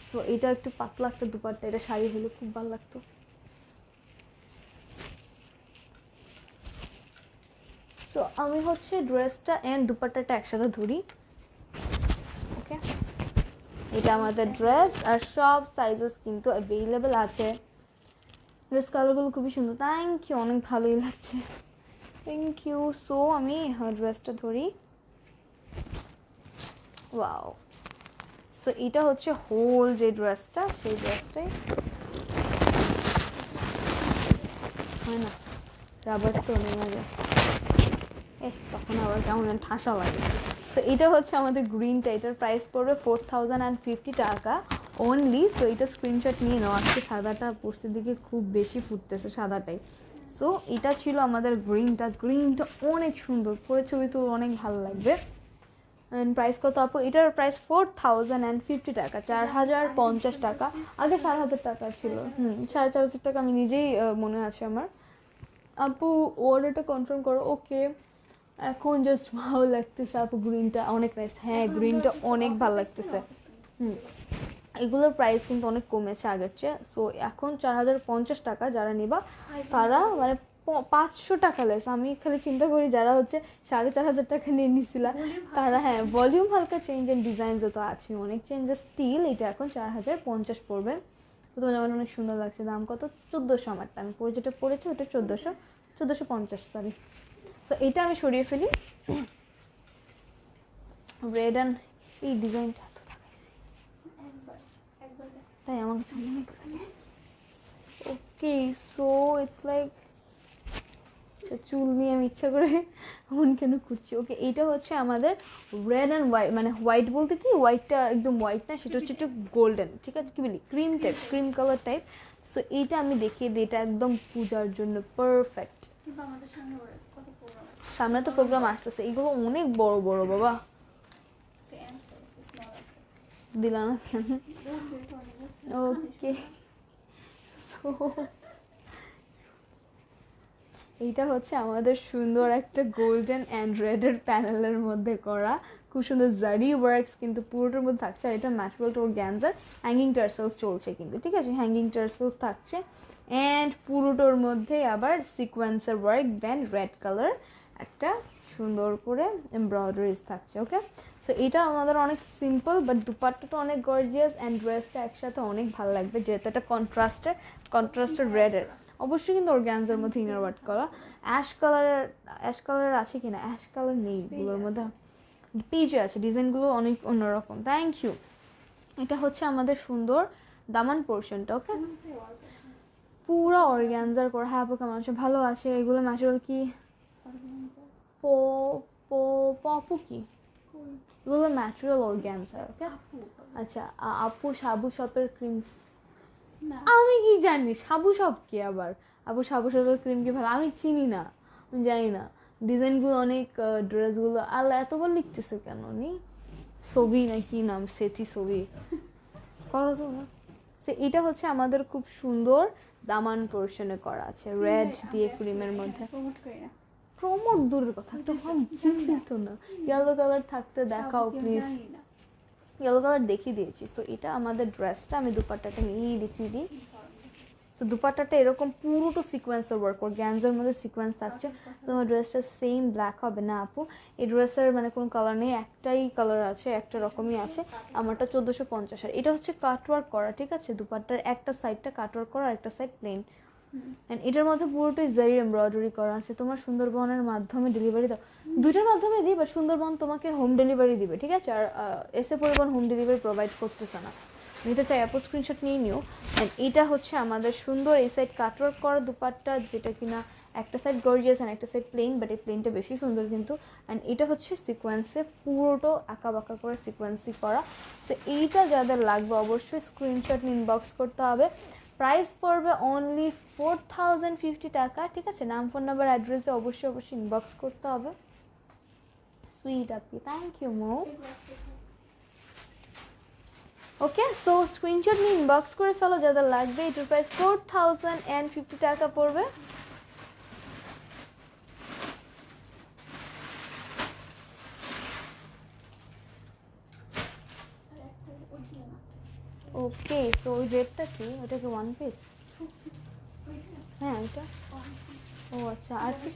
so এটা একটু পাতলা একটা দুপাট্টা, এটা শাড়ি হলে খুব ভালো লাগতো। সো আমি হচ্ছে ড্রেসটা অ্যান্ড দুপাট্টাটা একসাথে ধরি। ওকে, এটা আমাদের ড্রেস, আর সব সাইজেস কিন্তু অ্যাভেলেবেল আছে। ড্রেস কালারগুলো খুবই সুন্দর। থ্যাংক ইউ, অনেক ভালোই লাগছে। Thank you. সো আমি ড্রেসটা ধরি। ওয়াও। সো এটা হচ্ছে হোল যে ড্রেসটা, সেই ড্রেসটাই হয় না, রাবারটা তো নেমে যায়, তখন আবার কেমন ঠাসা লাগে। তো এটা হচ্ছে আমাদের গ্রিনটা, এটার প্রাইস পড়বে 4050 টাকা অনলি। তো এটা স্ক্রিনশট নিয়ে নাও। আজকে সাদাটা পোস্টের দিকে খুব বেশি ফুটতেছে, সাদাটাই। সো এটা ছিল আমাদের গ্রিনটা। গ্রিনটা অনেক সুন্দর, পরে ছবি তো অনেক ভালো লাগবে। অ্যান্ড প্রাইস কত আপু? এটার প্রাইস 4050 টাকা, 4050 টাকা। আগে 4000 টাকা ছিল। 4500 টাকা, আমি নিজেই মনে আছে আমার। আপু অর্ডারটা কনফার্ম করো। ওকে, এখন জাস্ট ভালো লাগতেছে আপু, গ্রিনটা অনেক নাইস। হ্যাঁ, গ্রিনটা অনেক ভালো লাগতেছে। এগুলোর প্রাইস কিন্তু অনেক কমেছে আগের চেয়ে। সো এখন 4050 টাকা। যারা নিবা তারা মানে 500 টাকা লেস। আমি খালি চিন্তা করি যারা হচ্ছে 4500 টাকা নিয়ে নিছিলা তারা, হ্যাঁ ভলিউম হালকা চেঞ্জ এন্ড ডিজাইনস তো আছে, অনেক চেঞ্জেস। স্টিল এটা এখন 4050 পড়বে। তো তোমার আমার অনেক সুন্দর লাগছে। দাম কত? 1400। আমারটা আমি পরে যেটা পড়েছি ওটা 1450, সরি। তো এটা আমি সরিয়ে ফেলি। রেড অ্যান্ড এই ডিজাইনটা এত তাই আমার কাছে অনেক লাগে। ওকে, সো ইটস লাইক চুল নিয়ে আমি ইচ্ছা করে এমন কেন করছি। ওকে, এইটা হচ্ছে আমাদের রেড অ্যান্ড হোয়াইট, মানে হোয়াইট বলতে কি হোয়াইটটা একদম হোয়াইট না, সেটা হচ্ছে একটু গোল্ডেন, ঠিক আছে, কি বলি cream type, cream colour type. So এইটা আমি দেখিয়ে দিই, এটা একদম পূজার জন্য পারফেক্ট। সামনে তো প্রোগ্রাম আসতেছে, এগুলো অনেক বড় বড় বাবা, দিলা না কেন? ওকে, সো এইটা হচ্ছে আমাদের সুন্দর একটা গোল্ডেন অ্যান্ড রেডের প্যানেলের মধ্যে করা, খুব সুন্দর জারি ওয়ার্কস কিন্তু পুরোটার মধ্যে থাকছে। আর এটা ম্যাটেরিয়াল অর্গানজার, হ্যাঙ্গিং টার্সেলস চলছে কিন্তু, ঠিক আছে, হ্যাঙ্গিং টার্সেলস থাকছে। অ্যান্ড পুরোটার মধ্যে আবার সিকোয়েন্সের ওয়ার্ক, দেন রেড কালার একটা সুন্দর করে এমব্রয়ডারিজ থাকছে। ওকে, সো এটা আমাদের অনেক সিম্পল, বাট দুপাট্টাটা অনেক গর্জিয়াস অ্যান্ড ড্রেসটা একসাথে অনেক ভালো লাগবে, যেহেতু এটা কন্ট্রাস্টেড রেডের। অবশ্যই কিন্তু অর্গানজার মধ্যে ইনার ওয়ার্ক করা। অ্যাশ কালার আছে কিনা? অ্যাশ কালার নেই এগুলোর মধ্যে, পেজে আছে। ডিজাইনগুলো অনেক অন্যরকম। Thank you. এটা হচ্ছে আমাদের সুন্দর দামান পোর্শনটা। ওকে, পুরো অর্গানজার করা। হ্যাঁ আপু কেমন আছে? ভালো আছে। এগুলো ম্যাটেরিয়াল কি? পপু কি? এগুলো ম্যাটেরিয়াল অর্গানজার। ওকে, আচ্ছা আপু সাবু শপের ক্রিম আমি কি জানি সাবু সব কি আবার আবু সাবু সাবুর ক্রিম কি ভালো আমি চিনি না আমি জানি না ডিজাইনগুলো অনেক ড্রেসগুলো আল্লাহ এতবার লিখতেছে কেন নি ছবি না কি নাম সেথি ছবি করো তো না সে এটা হচ্ছে আমাদের খুব সুন্দর দামান পোর্শনে করা আছে রেড দিয়ে ক্রিমের মধ্যে প্রমোট দূরের কথা একটা ভাব চিন্তিত না ইয়েলো কালার থাকতে দেখাও প্লিজ ইয়েলো কালার দেখিয়ে দিয়েছি সো এটা আমাদের ড্রেসটা আমি দুপাট্টাটা নিয়েই দেখিয়ে দিই তো দুপাট্টাটা এরকম পুরোটা সিকোয়েন্সের ওয়ার্ক গ্যান্সের মধ্যে সিকোয়েন্স থাকছে তোমার ড্রেসটা সেম ব্ল্যাক হবে না আপু এই ড্রেসের মানে কোনো কালার নেই একটাই কালার আছে একটা রকমই আছে আমারটা 1450 আর এটা হচ্ছে কাটওয়ার্ক করা ঠিক আছে দুপাট্টার একটা সাইডটা কাটওয়ার্ক করা আর একটা সাইড প্লেন অ্যান্ড এটার মধ্যে পুরোটাই জারি এমব্রয়ডারি করা আছে তোমার সুন্দরবনের মাধ্যমে ডেলিভারি দাও দুইটার মাধ্যমে দিই বাট সুন্দরবন তোমাকে হোম ডেলিভারি দিবে ঠিক আছে আর এসে পরিবহন হোম ডেলিভারি প্রোভাইড করতেছে না নিতে চাই অ্যাপো স্ক্রিনশট নিয়ে নিও অ্যান্ড এটা হচ্ছে আমাদের সুন্দর এই সাইড কাটওয়ার্ক করা দুপাট্টা যেটা কিনা একটা সাইড গর্জিয়াস অ্যান্ড একটা সাইড প্লেন বাট এই প্লেনটা বেশি সুন্দর কিন্তু অ্যান্ড এটা হচ্ছে সিকোয়েন্সে পুরোটো আঁকা বাঁকা করে সিকোয়েন্সই করা সো এইটা যাদের লাগবে অবশ্যই স্ক্রিনশট ইনবক্স করতে হবে প্রাইস পড়বে অনলি 4050 টাকা ঠিক আছে নাম ফোন নাম্বার অ্যাড্রেস দিয়ে অবশ্যই ইনবক্স করতে হবে সুইট আপি thank you Mo okay so screenshot নিয়ে ইনবক্স করে ফেলো যাদের লাগবে এটার প্রাইস 4050 টাকা পড়বে ওকে সো ওই রেটটা কি ওটা কি ওয়ান পিস হ্যাঁ এটা ও আচ্ছা আর কি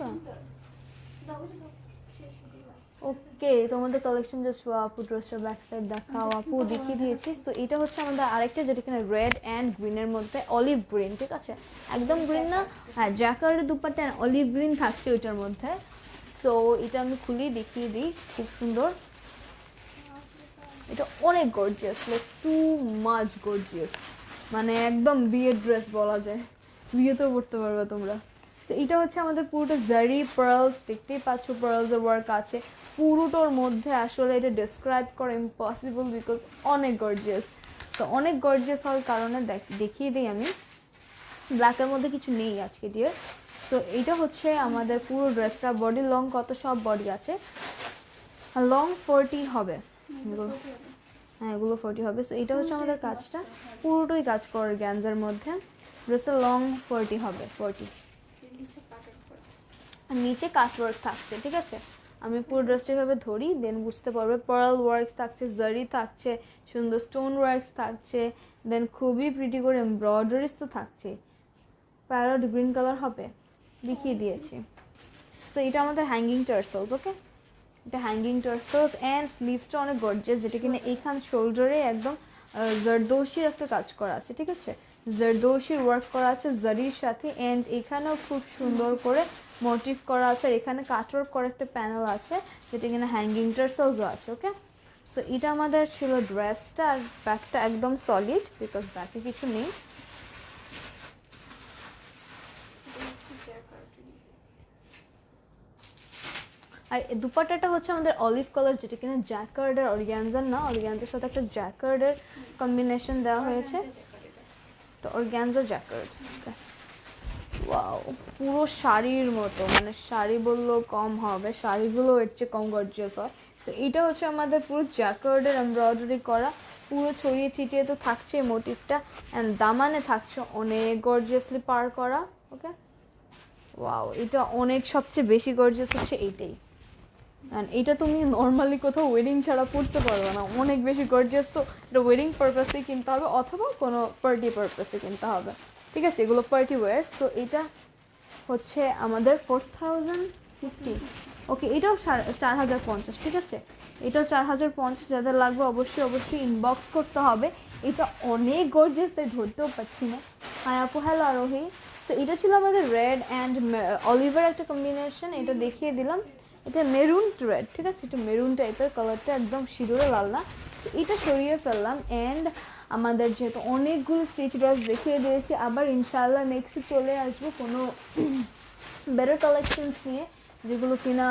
ওকে তোমাদের কালেকশন জাস্ট আপু ড্রেসটার ব্যাক সাইড দেখাও আপু দেখিয়ে দিয়েছি সো এটা হচ্ছে আমাদের আরেকটা যেটা কিনা রেড অ্যান্ড গ্রিনের মধ্যে অলিভ গ্রিন ঠিক আছে একদম গ্রিন না হ্যাঁ জ্যাকার্ডের দুপাট্টা অ্যান্ড অলিভ গ্রিন থাকছে ওইটার মধ্যে সো এটা আমি খুলি দেখিয়ে দিই খুব সুন্দর এটা অনেক gorgeous like too much gorgeous মানে একদম বিয়ের ড্রেস বলা যায় বিয়েতেও পড়তে পারবে তোমরা সো এটা হচ্ছে আমাদের পুরোটা জারি পার্লস দেখতেই পাচ্ছ পার্লসের ওয়ার্ক আছে পুরোটার মধ্যে আসলে এটা ডেসক্রাইব করা ইম্পসিবল বিকজ অনেক গর্জিয়াস তো অনেক গর্জিয়াস হওয়ার কারণে দেখিয়ে দিই আমি ব্ল্যাকের মধ্যে কিছু নেই আজকে দিয়ে তো এইটা হচ্ছে আমাদের পুরো ড্রেসটা বডি লং কত সব বডি আছে লং 40 হবে হ্যাঁ এগুলো 40 হবে সো এটা হচ্ছে আমাদের কাজটা পুরোটাই কাজ করে গ্যান্সের মধ্যে ড্রেসের লং 40 হবে 40 আর নিচে কাটওয়ার্ক থাকছে ঠিক আছে আমি পুরো ড্রেসটা এভাবে ধরি দেন বুঝতে পারবে পার্ল ওয়ার্কস থাকছে জারি থাকছে সুন্দর স্টোন ওয়ার্কস থাকছে দেন খুবই প্রিটি করে এমব্রয়ডারিজ তো থাকছে প্যারট গ্রিন কালার হবে দেখিয়ে দিয়েছি সো এটা আমাদের হ্যাঙ্গিং টার্সেলস ওকে এটা হ্যাঙ্গিং টার্সেলস অ্যান্ড স্লিভসটা অনেক গর্জিয়াস যেটা কিনা এইখান শোল্ডারে একদম জারদোশির একটা কাজ করা আছে ঠিক আছে জারদোশির ওয়ার্ক করা আছে জারির সাথে অ্যান্ড এখানেও খুব সুন্দর করে মোটিভ করা আছে আর এখানে কাটওয়ার্ক করা একটা প্যানেল আছে যেটা কিনা হ্যাঙ্গিং টার্সেলসও আছে ওকে সো এটা আমাদের ছিল ড্রেসটা আর ব্যাকটা একদম সলিড বিকজ ব্যাকে কিছু নেই আর দুপাট্টাটা হচ্ছে আমাদের অলিভ কালার যেটা কিনা জ্যাকার্ডের অর্গ্যানজার না অর্গ্যানজার সাথে একটা জ্যাকার্ডের কম্বিনেশন দেওয়া হয়েছে তো অর্গ্যানজা জ্যাকার্ড ওয়াও পুরো শাড়ির মতো মানে শাড়ি বললেও কম হবে শাড়িগুলো এর চেয়ে কম গর্জিয়াস হয় তো এটা হচ্ছে আমাদের পুরো জ্যাকার্ডের এমব্রয়ডারি করা পুরো ছড়িয়ে ছিটিয়ে তো থাকছে মোটিভটা অ্যান্ড দামানে থাকছে অনেক গর্জিয়াসলি পার করা ওকে ওয়াও এটা অনেক সবচেয়ে বেশি গর্জিয়াস হচ্ছে এইটাই অ্যান্ড এটা তুমি নর্মালি কোথাও ওয়েডিং ছাড়া পরতে পারবে না অনেক বেশি গর্জিয়াস তো এটা ওয়েডিং পারপাসে কিনতে হবে অথবা কোনো পার্টি পারপাসে কিনতে হবে ঠিক আছে এগুলো পার্টি ওয়্যার তো এটা হচ্ছে আমাদের 4050 ওকে এটাও 4050 ঠিক আছে এটাও 4050 যাদের লাগবে অবশ্যই ইনবক্স করতে হবে এটা অনেক গর্জিয়াস তাই ধরতেও পাচ্ছি না হাই আপু হ্যালো আরোহী তো এটা ছিল আমাদের রেড অ্যান্ড অলিভের একটা কম্বিনেশন এটা দেখিয়ে দিলাম এটা মেরুন রেড ঠিক আছে এটা মেরুন টাইপের কালারটা একদম সিঁদুরে লাল না তো এটা সরিয়ে ফেললাম অ্যান্ড আমাদের যেহেতু অনেকগুলো স্টিচ ড্রেস দেখিয়ে দিয়েছি আবার ইনশাআল্লাহ নেক্সট চলে আসবো কোনো বেটার কালেকশনস নিয়ে যেগুলো কিনা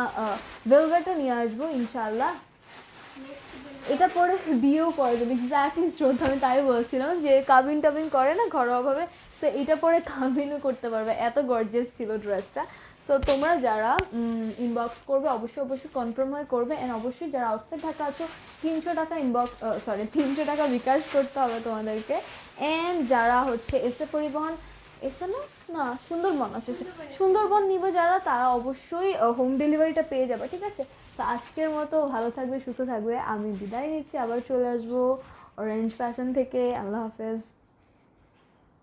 ভেলভেটও নিয়ে আসবো ইনশাআল্লাহ এটা পরে বিয়েও করে দেবে, এক্স্যাক্টলি শ্রদ্ধা, আমি তাই বলছিলাম যে কাবিন টাবিন করে না ঘরোয়াভাবে, তো এটা পরে কাবিনও করতে পারবে, এত গর্জিয়াস ছিল ড্রেসটা। সো তোমরা যারা ইনবক্স করবে অবশ্যই অবশ্যই কনফার্ম হয়ে করবে, অ্যান্ড অবশ্যই যারা আউটসাইড ঢাকা আছো 300 টাকা ইনবক্স, সরি 300 টাকা বিকাশ করতে হবে তোমাদেরকে। অ্যান্ড যারা হচ্ছে এসে পরিবহন, এসে না না সুন্দরবন আছে, সুন্দরবন নিবে যারা, তারা অবশ্যই হোম ডেলিভারিটা পেয়ে যাবে, ঠিক আছে? তো আজকের মতো ভালো থাকবে, সুস্থ থাকবে, আমি বিদায় নিচ্ছি, আবার চলে আসবো অরেঞ্জ ফ্যাশন থেকে। আল্লাহ হাফেজ।